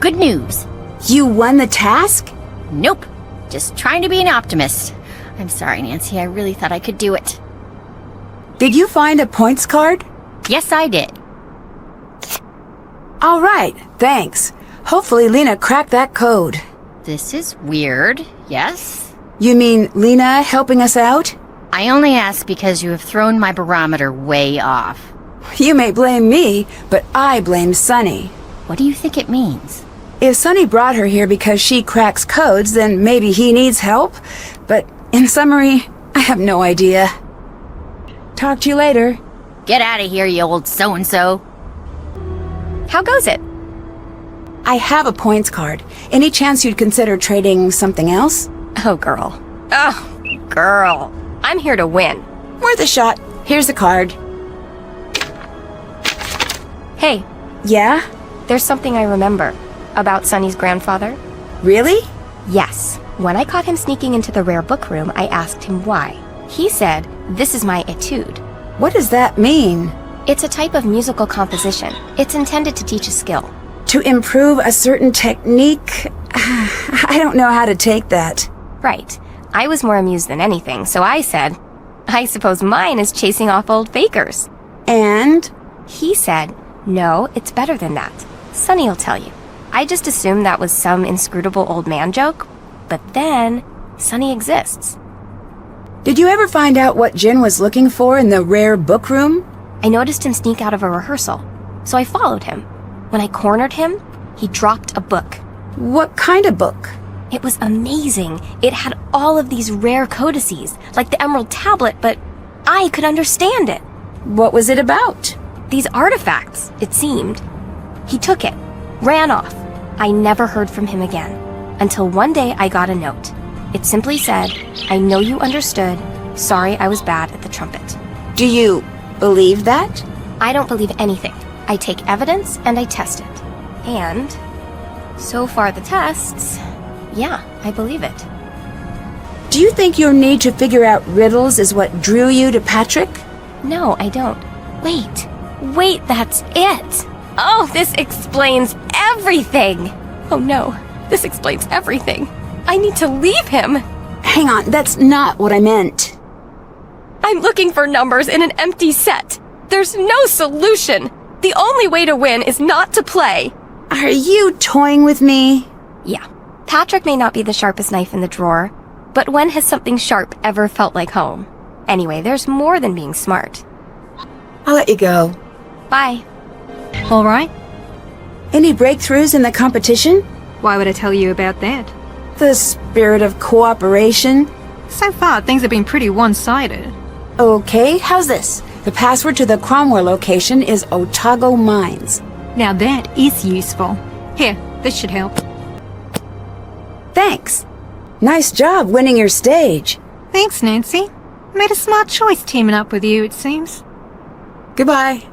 Good news. You won the task? Nope. Just trying to be an optimist. I'm sorry, Nancy. I really thought I could do it. Did you find a points card? Yes, I did. All right, thanks. Hopefully Lena cracked that code. This is weird, yes? You mean Lena helping us out? I only ask because you have thrown my barometer way off. You may blame me, but I blame Sunny. What do you think it means? If Sunny brought her here because she cracks codes, then maybe he needs help. But in summary, I have no idea. Talk to you later. Get out of here, you old so-and-so. How goes it? I have a points card. Any chance you'd consider trading something else? Oh, girl. Oh, girl. I'm here to win. Worth a shot. Here's the card. Hey. Yeah? There's something I remember about Sunny's grandfather. Really? Yes. When I caught him sneaking into the rare book room, I asked him why. He said, "This is my etude." What does that mean? It's a type of musical composition. It's intended to teach a skill. To improve a certain technique? I don't know how to take that. Right. I was more amused than anything, so I said, "I suppose mine is chasing off old fakers." And? He said, "No, it's better than that. Sunny'll tell you." I just assumed that was some inscrutable old man joke, but then Sunny exists. Did you ever find out what Jin was looking for in the rare book room? I noticed him sneak out of a rehearsal, so I followed him. When I cornered him, he dropped a book. What kind of book? It was amazing. It had all of these rare codices, like the Emerald Tablet, but I could understand it. What was it about? These artifacts, it seemed. He took it, ran off. I never heard from him again, until one day I got a note. It simply said, "I know you understood. Sorry I was bad at the trumpet." Do you believe that? I don't believe anything. I take evidence and I test it. And so far the tests, yeah, I believe it. Do you think your need to figure out riddles is what drew you to Patrick? No, I don't. Wait, that's it! Oh, this explains everything! Oh no, this explains everything. I need to leave him! Hang on, that's not what I meant. I'm looking for numbers in an empty set. There's no solution. The only way to win is not to play. Are you toying with me? Yeah. Patrick may not be the sharpest knife in the drawer, but when has something sharp ever felt like home? Anyway, there's more than being smart. I'll let you go. Bye. All right. Any breakthroughs in the competition? Why would I tell you about that? The spirit of cooperation? So far, things have been pretty one-sided. Okay, how's this? The password to the Cromwell location is Otago Mines. Now that is useful. Here, this should help. Thanks. Nice job winning your stage. Thanks, Nancy. Made a smart choice teaming up with you, it seems. Goodbye.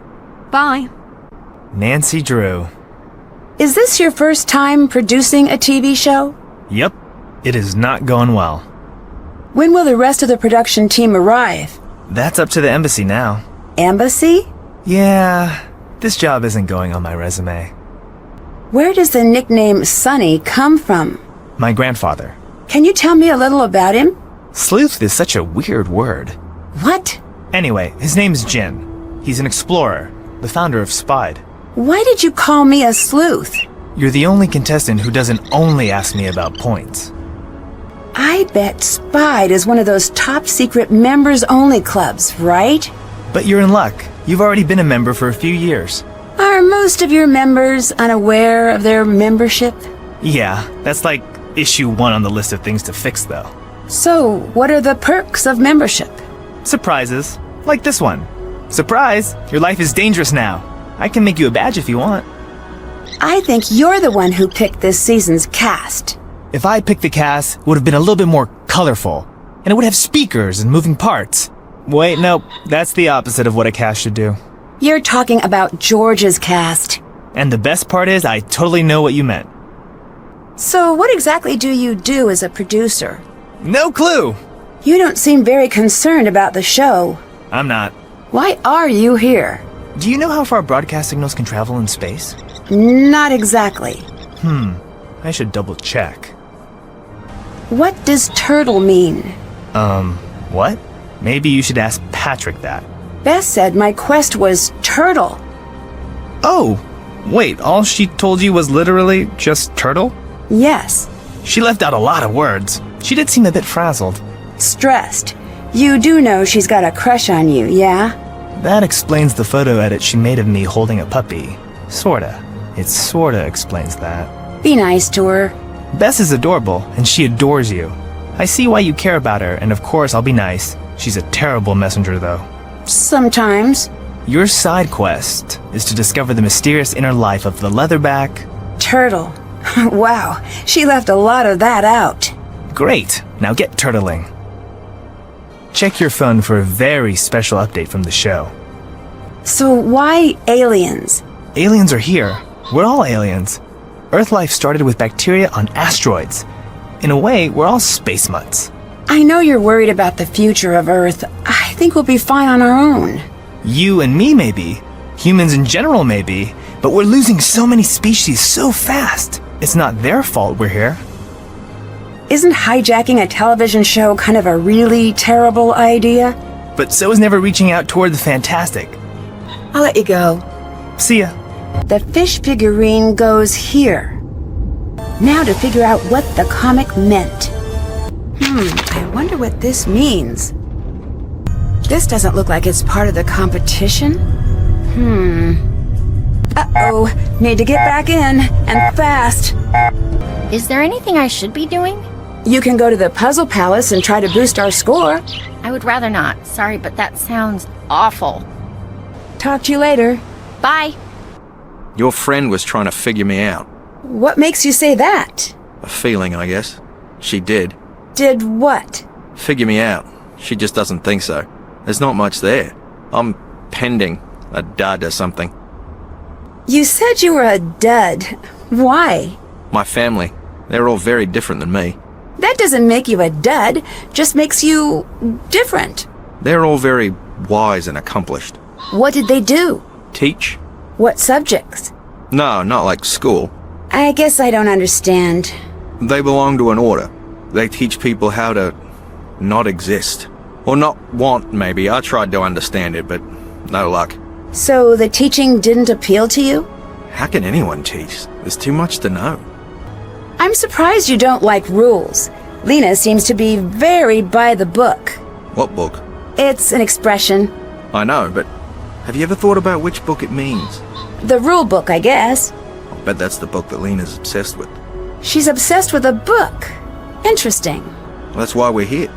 Bye. Nancy Drew. Is this your first time producing a TV show? Yep. It is not going well. When will the rest of the production team arrive? That's up to the embassy now. Embassy? Yeah, this job isn't going on my resume. Where does the nickname Sonny come from? My grandfather. Can you tell me a little about him? Sleuth is such a weird word. What? Anyway, his name's Jin. He's an explorer, the founder of Spide. Why did you call me a sleuth? You're the only contestant who doesn't only ask me about points. I bet Spide is one of those top-secret members-only clubs, right? But you're in luck. You've already been a member for a few years. Are most of your members unaware of their membership? Yeah, that's like issue 1 on the list of things to fix, though. So, what are the perks of membership? Surprises, like this one. Surprise! Your life is dangerous now. I can make you a badge if you want. I think you're the one who picked this season's cast. If I picked the cast, it would have been a little bit more colorful, and it would have speakers and moving parts. Wait, no, that's the opposite of what a cast should do. You're talking about George's cast. And the best part is, I totally know what you meant. So what exactly do you do as a producer? No clue! You don't seem very concerned about the show. I'm not. Why are you here? Do you know how far broadcast signals can travel in space? Not exactly. I should double check. What does turtle mean? What? Maybe you should ask Patrick that. Beth said my quest was turtle. Oh! Wait, all she told you was literally just turtle? Yes. She left out a lot of words. She did seem a bit frazzled. Stressed. You do know she's got a crush on you, yeah? That explains the photo edit she made of me holding a puppy. Sorta. It sorta explains that. Be nice to her. Bess is adorable, and she adores you. I see why you care about her, and of course I'll be nice. She's a terrible messenger, though. Sometimes. Your side quest is to discover the mysterious inner life of the leatherback... Turtle. Wow, she left a lot of that out. Great, now get turtling. Check your phone for a very special update from the show. So why aliens? Aliens are here. We're all aliens. Earth life started with bacteria on asteroids. In a way, we're all space mutts. I know you're worried about the future of Earth. I think we'll be fine on our own. You and me maybe. Humans in general maybe. But we're losing so many species so fast. It's not their fault we're here. Isn't hijacking a television show kind of a really terrible idea? But so is never reaching out toward the fantastic. I'll let you go. See ya. The fish figurine goes here. Now to figure out what the comic meant. I wonder what this means. This doesn't look like it's part of the competition. Uh-oh. Need to get back in, and fast. Is there anything I should be doing? You can go to the Puzzle Palace and try to boost our score. I would rather not. Sorry, but that sounds awful. Talk to you later. Bye. Your friend was trying to figure me out. What makes you say that? A feeling, I guess. She did. Did what? Figure me out. She just doesn't think so. There's not much there. I'm pending a dud or something. You said you were a dud. Why? My family. They're all very different than me. That doesn't make you a dud, just makes you different. They're all very wise and accomplished. What did they do? Teach? What subjects? No, not like school. I guess I don't understand. They belong to an order. They teach people how to not exist. Or not want, maybe. I tried to understand it, but no luck. So the teaching didn't appeal to you? How can anyone teach? There's too much to know. I'm surprised you don't like rules. Lena seems to be very by the book. What book? It's an expression. I know, but have you ever thought about which book it means? The rule book, I guess. I bet that's the book that Lena's obsessed with. She's obsessed with a book. Interesting. Well, that's why we're here.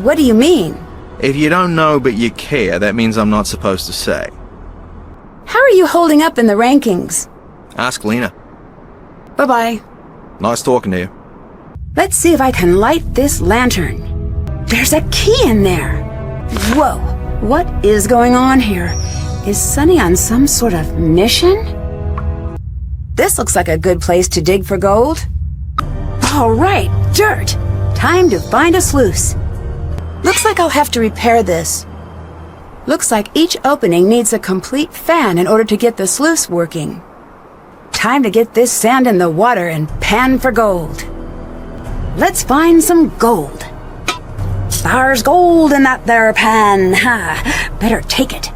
What do you mean? If you don't know but you care, that means I'm not supposed to say. How are you holding up in the rankings? Ask Lena. Bye-bye. Nice talking to you. Let's see if I can light this lantern. There's a key in there. Whoa, what is going on here? Is Sunny on some sort of mission? This looks like a good place to dig for gold. All right, dirt. Time to find a sluice. Looks like I'll have to repair this. Looks like each opening needs a complete fan in order to get the sluice working. Time to get this sand in the water and pan for gold. Let's find some gold. There's gold in that there pan. Ha! Better take it.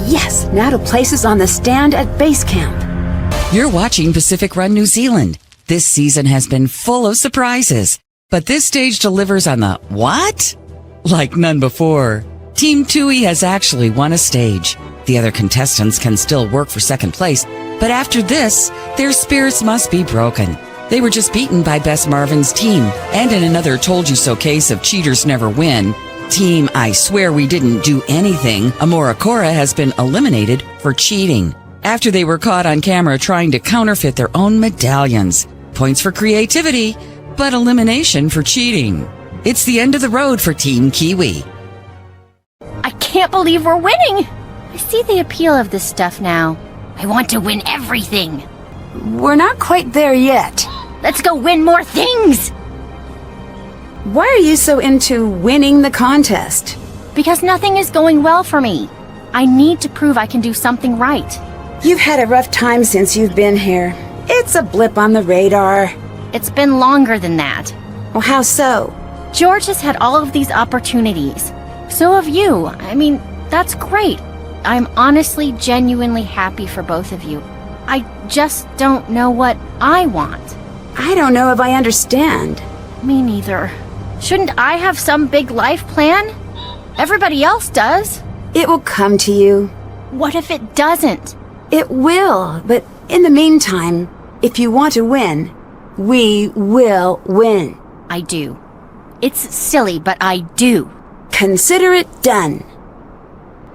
Yes, now to places on the stand at base camp. You're watching Pacific Run New Zealand. This season has been full of surprises, but this stage delivers on the what? Like none before. Team Tui has actually won a stage. The other contestants can still work for second place, but after this, their spirits must be broken. They were just beaten by Bess Marvin's team, and in another told you so case of cheaters never win, Team I Swear We Didn't Do Anything, Amora Cora has been eliminated for cheating after they were caught on camera trying to counterfeit their own medallions. Points for creativity, but elimination for cheating. It's the end of the road for Team Kiwi. I can't believe we're winning! I see the appeal of this stuff now. I want to win everything. We're not quite there yet. Let's go win more things! Why are you so into winning the contest? Because nothing is going well for me. I need to prove I can do something right. You've had a rough time since you've been here. It's a blip on the radar. It's been longer than that. Well, how so? George has had all of these opportunities. So have you. I mean, that's great. I'm honestly, genuinely happy for both of you. I just don't know what I want. I don't know if I understand. Me neither. Shouldn't I have some big life plan? Everybody else does. It will come to you. What if it doesn't? It will, but in the meantime, if you want to win, we will win. I do. It's silly, but I do. Consider it done.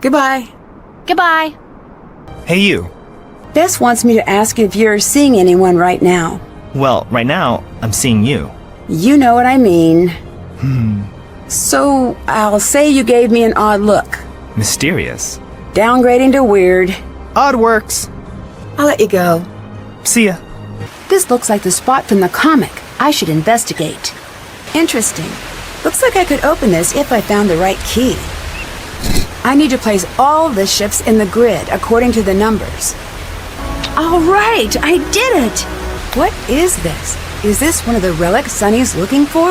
Goodbye. Goodbye. Hey, you. Bess wants me to ask if you're seeing anyone right now. Well, right now, I'm seeing you. You know what I mean. So, I'll say you gave me an odd look. Mysterious. Downgrading to weird. Odd works. I'll let you go. See ya. This looks like the spot from the comic. I should investigate. Interesting. Looks like I could open this if I found the right key. I need to place all the ships in the grid according to the numbers. All right, I did it! What is this? Is this one of the relics Sunny's looking for?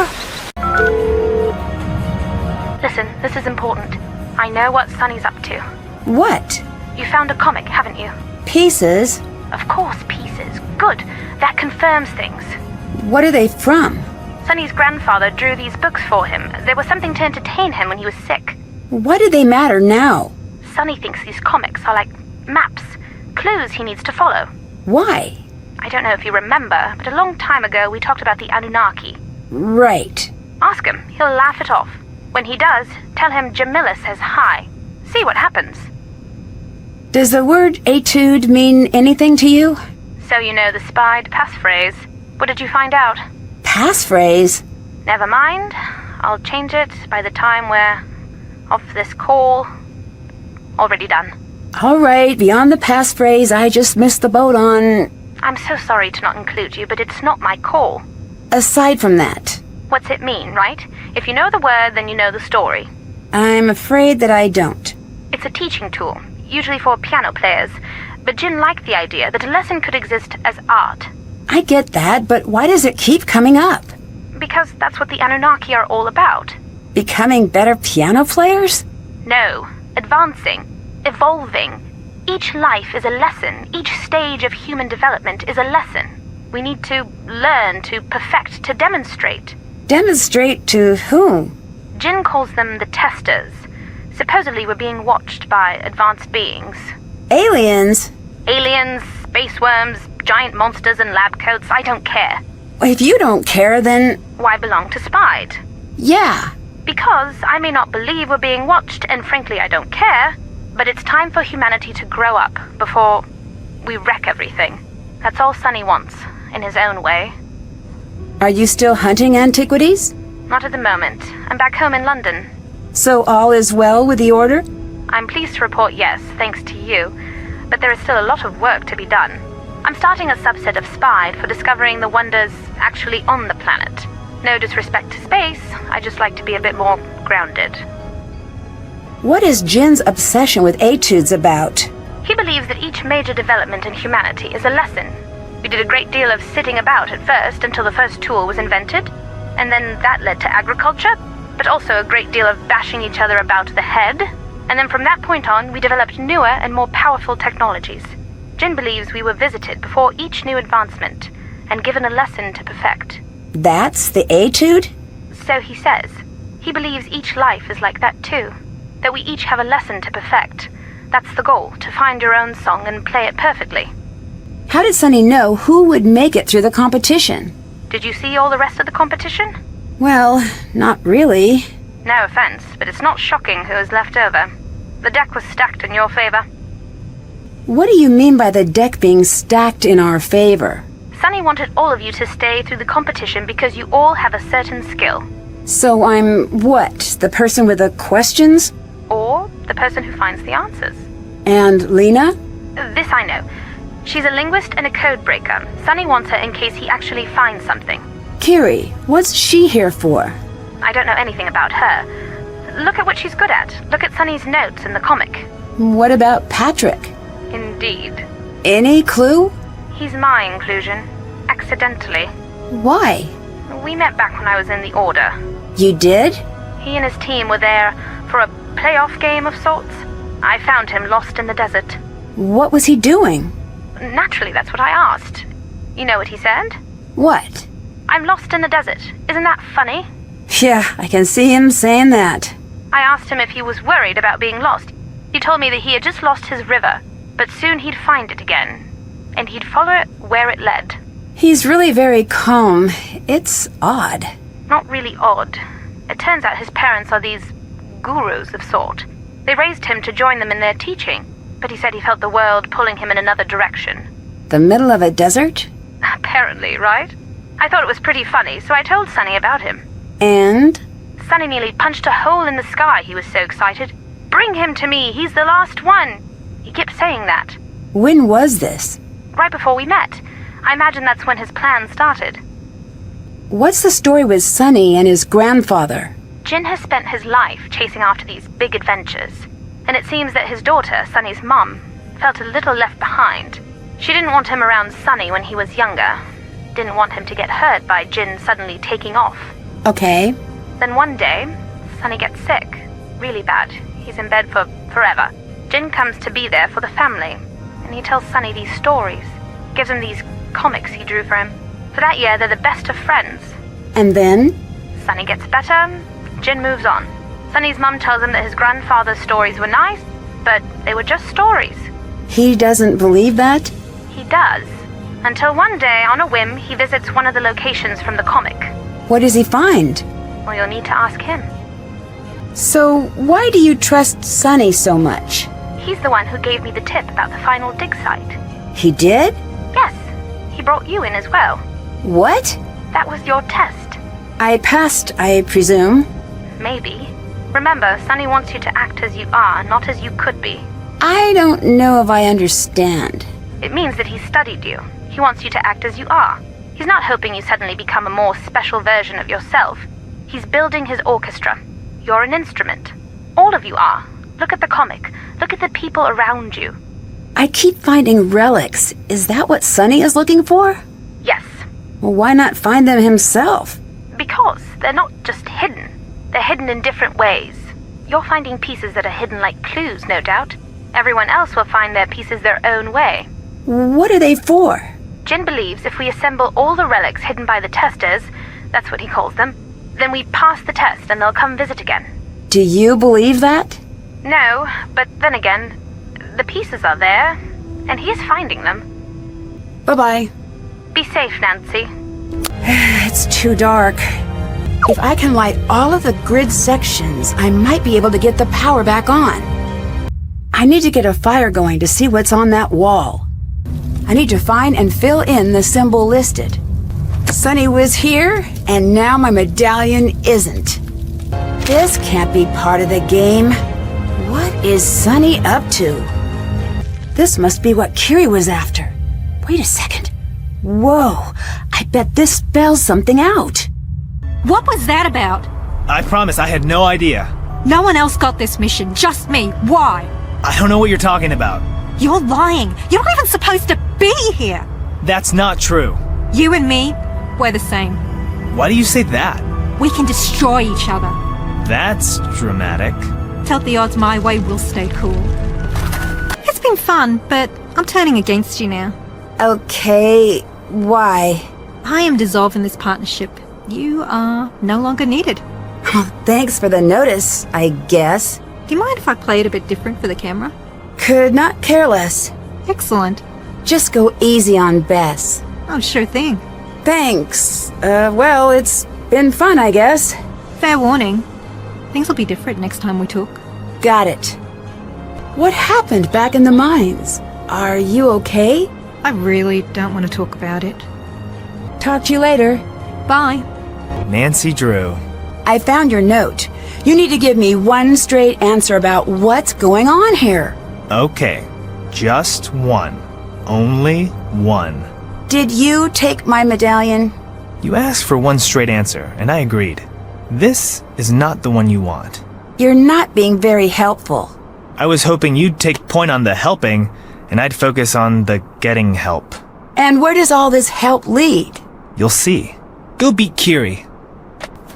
Listen, this is important. I know what Sunny's up to. What? You found a comic, haven't you? Pieces? Of course, pieces. Good. That confirms things. What are they from? Sunny's grandfather drew these books for him. They were something to entertain him when he was sick. Why do they matter now? Sunny thinks these comics are like maps, clues he needs to follow. Why? I don't know if you remember, but a long time ago we talked about the Anunnaki. Right. Ask him. He'll laugh it off. When he does, tell him Jamila says hi. See what happens. Does the word etude mean anything to you? So you know the spied passphrase. What did you find out? Passphrase? Never mind. I'll change it by the time we're off this call. Already done. All right, beyond the passphrase I just missed the boat on. I'm so sorry to not include you, but it's not my call. Aside from that, What's it mean, right? If you know the word, then you know the story. I'm afraid that I don't. It's a teaching tool, usually for piano players, but Jin liked the idea that a lesson could exist as art. I get that, but why does it keep coming up? Because that's what the Anunnaki are all about. Becoming better piano players? No, advancing, evolving. Each life is a lesson. Each stage of human development is a lesson. We need to learn, to perfect, to demonstrate. Demonstrate to whom? Jin calls them the testers. Supposedly we're being watched by advanced beings. Aliens? Aliens, space worms, giant monsters and lab coats, I don't care. If you don't care, then... Why belong to Spied? Yeah. Because I may not believe we're being watched, and frankly I don't care, but it's time for humanity to grow up before we wreck everything. That's all Sonny wants, in his own way. Are you still hunting antiquities? Not at the moment. I'm back home in London. So all is well with the Order? I'm pleased to report yes, thanks to you, but there is still a lot of work to be done. I'm starting a subset of Spied for discovering the wonders actually on the planet. No disrespect to space, I just like to be a bit more grounded. What is Jin's obsession with etudes about? He believes that each major development in humanity is a lesson. We did a great deal of sitting about at first until the first tool was invented, and then that led to agriculture, but also a great deal of bashing each other about the head, and then from that point on we developed newer and more powerful technologies. Jin believes we were visited before each new advancement, and given a lesson to perfect. That's the etude? So he says. He believes each life is like that too, that we each have a lesson to perfect. That's the goal, to find your own song and play it perfectly. How did Sonny know who would make it through the competition? Did you see all the rest of the competition? Well, not really. No offense, but it's not shocking who is left over. The deck was stacked in your favor. What do you mean by the deck being stacked in our favor? Sonny wanted all of you to stay through the competition because you all have a certain skill. So I'm what? The person with the questions? Or the person who finds the answers. And Lena? This I know. She's a linguist and a code breaker. Sonny wants her in case he actually finds something. Kiri, what's she here for? I don't know anything about her. Look at what she's good at. Look at Sonny's notes in the comic. What about Patrick? Indeed. Any clue? He's my inclusion. Accidentally. Why? We met back when I was in the Order. You did? He and his team were there for a playoff game of sorts. I found him lost in the desert. What was he doing? Naturally, that's what I asked. You know what he said? What? I'm lost in the desert. Isn't that funny? Yeah, I can see him saying that. I asked him if he was worried about being lost. He told me that he had just lost his river, but soon he'd find it again, and he'd follow it where it led. He's really very calm. It's odd. Not really odd. It turns out his parents are these gurus of sort. They raised him to join them in their teaching, but he said he felt the world pulling him in another direction. The middle of a desert? Apparently, right? I thought it was pretty funny, so I told Sonny about him. And? Sonny nearly punched a hole in the sky, he was so excited. Bring him to me, he's the last one. He kept saying that. When was this? Right before we met. I imagine that's when his plan started. What's the story with Sonny and his grandfather? Jin has spent his life chasing after these big adventures, and it seems that his daughter, Sonny's mum, felt a little left behind. She didn't want him around Sonny when he was younger. Didn't want him to get hurt by Jin suddenly taking off. Okay. Then one day, Sonny gets sick. Really bad. He's in bed for forever. Jin comes to be there for the family, and he tells Sonny these stories. Gives him these comics he drew for him. For that year, they're the best of friends. And then? Sonny gets better, Jin moves on. Sonny's mum tells him that his grandfather's stories were nice, but they were just stories. He doesn't believe that? He does. Until one day, on a whim, he visits one of the locations from the comic. What does he find? Well, you'll need to ask him. So, why do you trust Sonny so much? He's the one who gave me the tip about the final dig site. He did? Yes. He brought you in as well. What? That was your test. I passed, I presume. Maybe. Remember, Sonny wants you to act as you are, not as you could be. I don't know if I understand. It means that he studied you. He wants you to act as you are. He's not hoping you suddenly become a more special version of yourself. He's building his orchestra. You're an instrument. All of you are. Look at the comic. Look at the people around you. I keep finding relics. Is that what Sonny is looking for? Yes. Well, why not find them himself? Because they're not just hidden. They're hidden in different ways. You're finding pieces that are hidden like clues, no doubt. Everyone else will find their pieces their own way. What are they for? Jin believes if we assemble all the relics hidden by the testers, that's what he calls them, then we pass the test and they'll come visit again. Do you believe that? No, but then again, the pieces are there, and he is finding them. Bye-bye. Be safe, Nancy. It's too dark. If I can light all of the grid sections, I might be able to get the power back on. I need to get a fire going to see what's on that wall. I need to find and fill in the symbol listed. Sonny was here, and now my medallion isn't. This can't be part of the game. What is Sonny up to? This must be what Kiri was after. Wait a second. Whoa, I bet this spells something out. What was that about? I promise I had no idea. No one else got this mission, just me. Why? I don't know what you're talking about. You're lying. You're not even supposed to be here. That's not true. You and me, we're the same. Why do you say that? We can destroy each other. That's dramatic. Tilt the odds my way, we'll stay cool. It's been fun, but I'm turning against you now. Okay, why? I am dissolving this partnership. You are no longer needed. Oh, thanks for the notice, I guess. Do you mind if I play it a bit different for the camera? Could not care less. Excellent. Just go easy on Bess. Oh, sure thing. Thanks. Well, it's been fun, I guess. Fair warning. Things will be different next time we talk. Got it. What happened back in the mines? Are you okay? I really don't want to talk about it. Talk to you later. Bye. Nancy Drew. I found your note. You need to give me one straight answer about what's going on here. Okay, just one. Only one. Did you take my medallion? You asked for one straight answer, and I agreed. This is not the one you want. You're not being very helpful. I was hoping you'd take point on the helping, and I'd focus on the getting help. And where does all this help lead? You'll see. Go beat Kiri.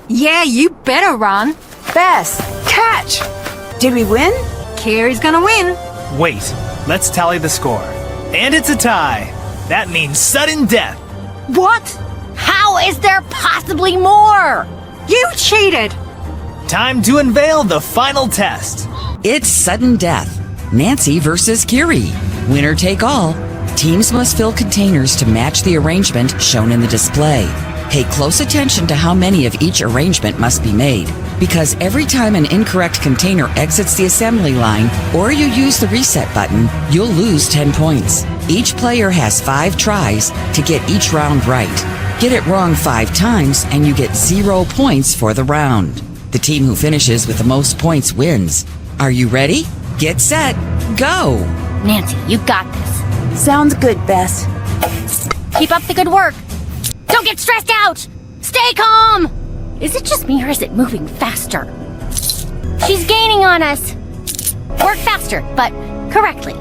Yeah, you better run. Bess, catch! Did we win? Kiri's gonna win. Wait, let's tally the score. And it's a tie. That means sudden death. What? How is there possibly more? You cheated! Time to unveil the final test. It's sudden death. Nancy versus Kiri. Winner take all. Teams must fill containers to match the arrangement shown in the display. Pay close attention to how many of each arrangement must be made, because every time an incorrect container exits the assembly line or you use the reset button, you'll lose 10 points. Each player has 5 tries to get each round right. Get it wrong 5 times and you get 0 points for the round. The team who finishes with the most points wins. Are you ready? Get set. Go! Nancy, you got this. Sounds good, Bess. Keep up the good work. Don't get stressed out! Stay calm! Is it just me or is it moving faster? She's gaining on us! Work faster, but correctly.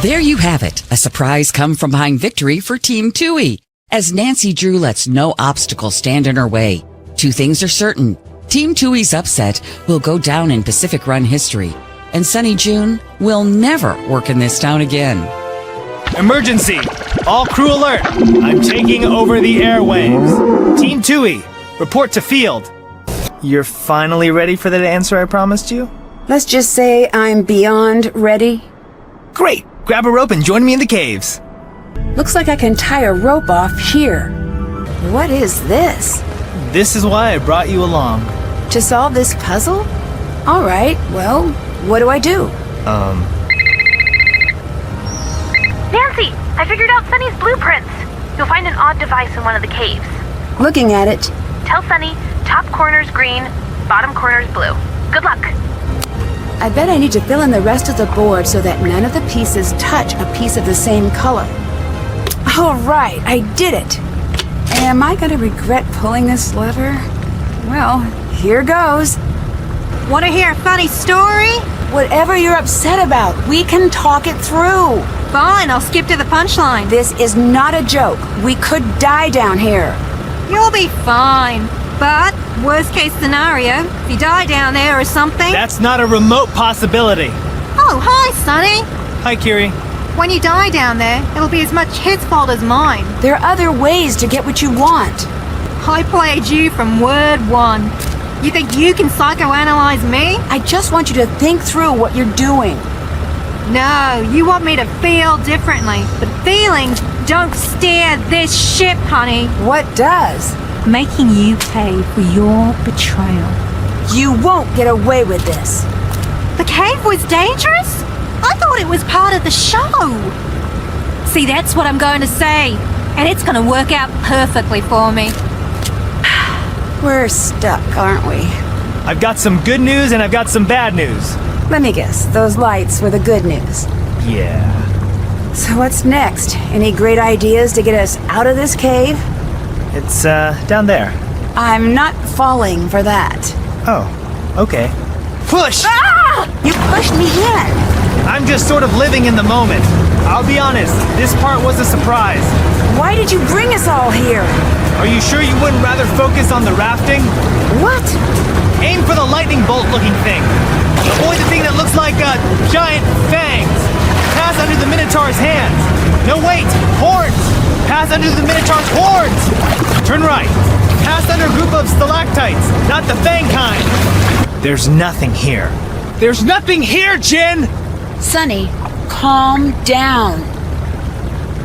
There you have it, a surprise come from behind victory for Team Tui, as Nancy Drew lets no obstacle stand in her way. 2 things are certain. Team Tui's upset will go down in Pacific Run history, and Sunny June will never work in this town again. Emergency! All crew alert! I'm taking over the airwaves. Team Tui, report to field. You're finally ready for that answer I promised you? Let's just say I'm beyond ready. Great! Grab a rope and join me in the caves. Looks like I can tie a rope off here. What is this? This is why I brought you along. To solve this puzzle? All right, well, what do I do? Nancy, I figured out Sunny's blueprints. You'll find an odd device in one of the caves. Looking at it. Tell Sunny, top corner's green, bottom corner's blue. Good luck. I bet I need to fill in the rest of the board so that none of the pieces touch a piece of the same color. All right, I did it. Am I gonna regret pulling this lever? Well, here goes. Want to hear a funny story? Whatever you're upset about, we can talk it through. Fine, I'll skip to the punchline. This is not a joke. We could die down here. You'll be fine. But, worst case scenario, if you die down there or something... That's not a remote possibility. Oh, hi, Sonny. Hi, Kiri. When you die down there, it'll be as much his fault as mine. There are other ways to get what you want. I played you from word one. You think you can psychoanalyze me? I just want you to think through what you're doing. No, you want me to feel differently. But feelings don't steer this ship, honey. What does? Making you pay for your betrayal. You won't get away with this. The cave was dangerous? I thought it was part of the show. See, that's what I'm going to say. And it's going to work out perfectly for me. We're stuck, aren't we? I've got some good news and I've got some bad news. Let me guess, those lights were the good news. Yeah. So what's next? Any great ideas to get us out of this cave? It's, down there. I'm not falling for that. Oh, okay. Push! Ah! You pushed me in! I'm just sort of living in the moment. I'll be honest, this part was a surprise. Why did you bring us all here? Are you sure you wouldn't rather focus on the rafting? What? Aim for the lightning bolt-looking thing. Avoid the thing that looks like, giant fangs. Pass under the Minotaur's hands. No, wait! Horns! Pass under the Minotaur's horns! Turn right. Pass under a group of stalactites, not the fang kind. There's nothing here. There's nothing here, Jin! Sonny, calm down.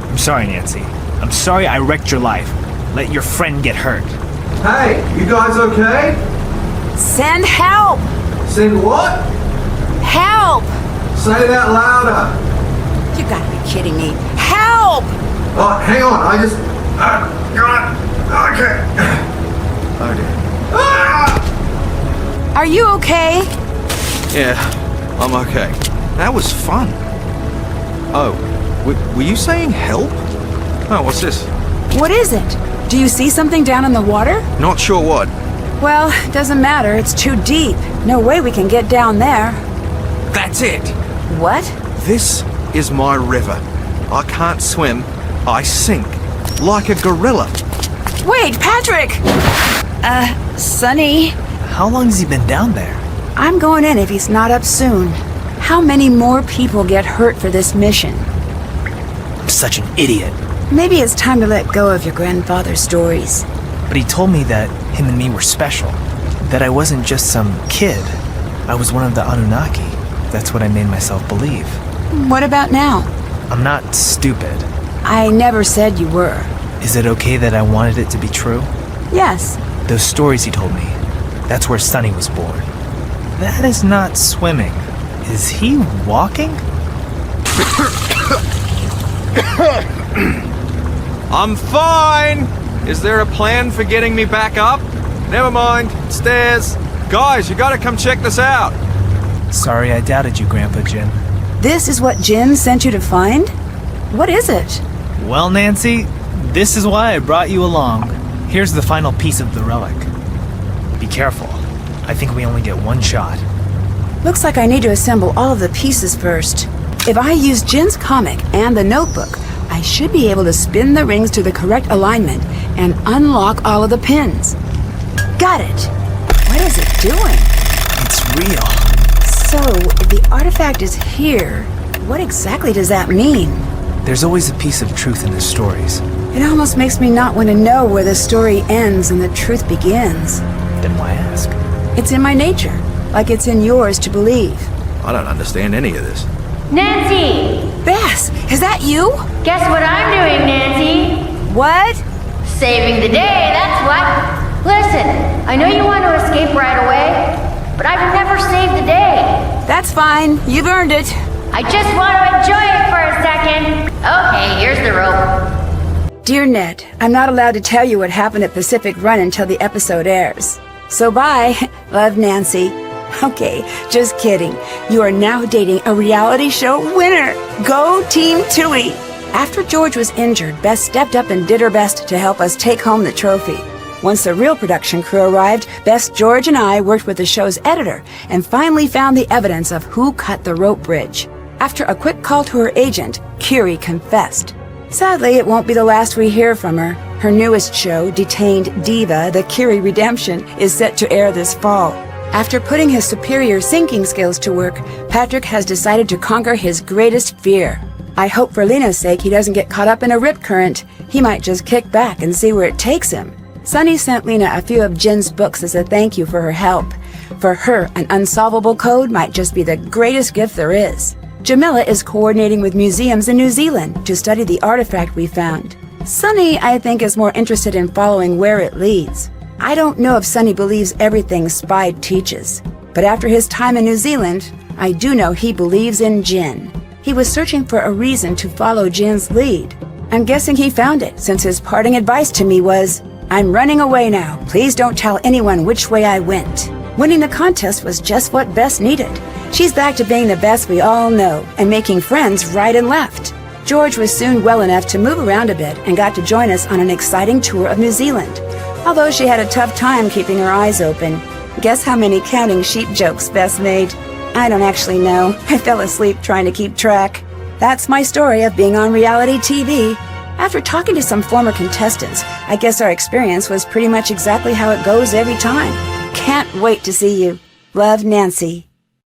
I'm sorry, Nancy. I'm sorry I wrecked your life. Let your friend get hurt. Hey, you guys okay? Send help! Send what? Help! Say that louder. You gotta be kidding me. Help! Oh, hang on, I just... okay. Oh dear. Ah! Are you okay? Yeah, I'm okay. That was fun. Oh, were you saying help? Oh, what's this? What is it? Do you see something down in the water? Not sure what. Well, doesn't matter. It's too deep. No way we can get down there. That's it. What? This is my river. I can't swim. I sink. Like a gorilla. Wait, Patrick! Sonny. How long has he been down there? I'm going in if he's not up soon. How many more people get hurt for this mission? I'm such an idiot. Maybe it's time to let go of your grandfather's stories. But he told me that him and me were special. That I wasn't just some kid. I was one of the Anunnaki. That's what I made myself believe. What about now? I'm not stupid. I never said you were. Is it okay that I wanted it to be true? Yes. Those stories he told me, that's where Sonny was born. That is not swimming. Is he walking? I'm fine! Is there a plan for getting me back up? Never mind. Stairs. Guys, you gotta come check this out. Sorry I doubted you, Grandpa Jin. This is what Jin sent you to find? What is it? Well, Nancy, this is why I brought you along. Here's the final piece of the relic. Be careful. I think we only get one shot. Looks like I need to assemble all of the pieces first. If I use Jin's comic and the notebook, I should be able to spin the rings to the correct alignment and unlock all of the pins. Got it. What is it doing? It's real. So, if the artifact is here, what exactly does that mean? There's always a piece of truth in his stories. It almost makes me not want to know where the story ends and the truth begins. Then why ask? It's in my nature, like it's in yours to believe. I don't understand any of this. Nancy! Bess, is that you? Guess what I'm doing, Nancy? What? Saving the day, that's what. Listen, I know you want to escape right away, but I've never saved the day. That's fine. You've earned it. I just want to enjoy it for a second. Okay, here's the rope. Dear Ned, I'm not allowed to tell you what happened at Pacific Run until the episode airs. So bye. Love, Nancy. Okay, just kidding. You are now dating a reality show winner. Go Team Tui. After George was injured, Bess stepped up and did her best to help us take home the trophy. Once the real production crew arrived, Bess, George, and I worked with the show's editor and finally found the evidence of who cut the rope bridge. After a quick call to her agent, Kiri confessed. Sadly, it won't be the last we hear from her. Her newest show, Detained Diva, The Kiri Redemption, is set to air this fall. After putting his superior sinking skills to work, Patrick has decided to conquer his greatest fear. I hope for Lena's sake he doesn't get caught up in a rip current. He might just kick back and see where it takes him. Sunny sent Lena a few of Jin's books as a thank you for her help. For her, an unsolvable code might just be the greatest gift there is. Jamila is coordinating with museums in New Zealand to study the artifact we found. Sunny, I think, is more interested in following where it leads. I don't know if Sunny believes everything Spide teaches, but after his time in New Zealand, I do know he believes in Jin. He was searching for a reason to follow Jin's lead. I'm guessing he found it, since his parting advice to me was, "I'm running away now. Please don't tell anyone which way I went." Winning the contest was just what Bess needed. She's back to being the best we all know and making friends right and left. George was soon well enough to move around a bit and got to join us on an exciting tour of New Zealand. Although she had a tough time keeping her eyes open. Guess how many counting sheep jokes Bess made? I don't actually know. I fell asleep trying to keep track. That's my story of being on reality TV. After talking to some former contestants, I guess our experience was pretty much exactly how it goes every time. Can't wait to see you. Love, Nancy.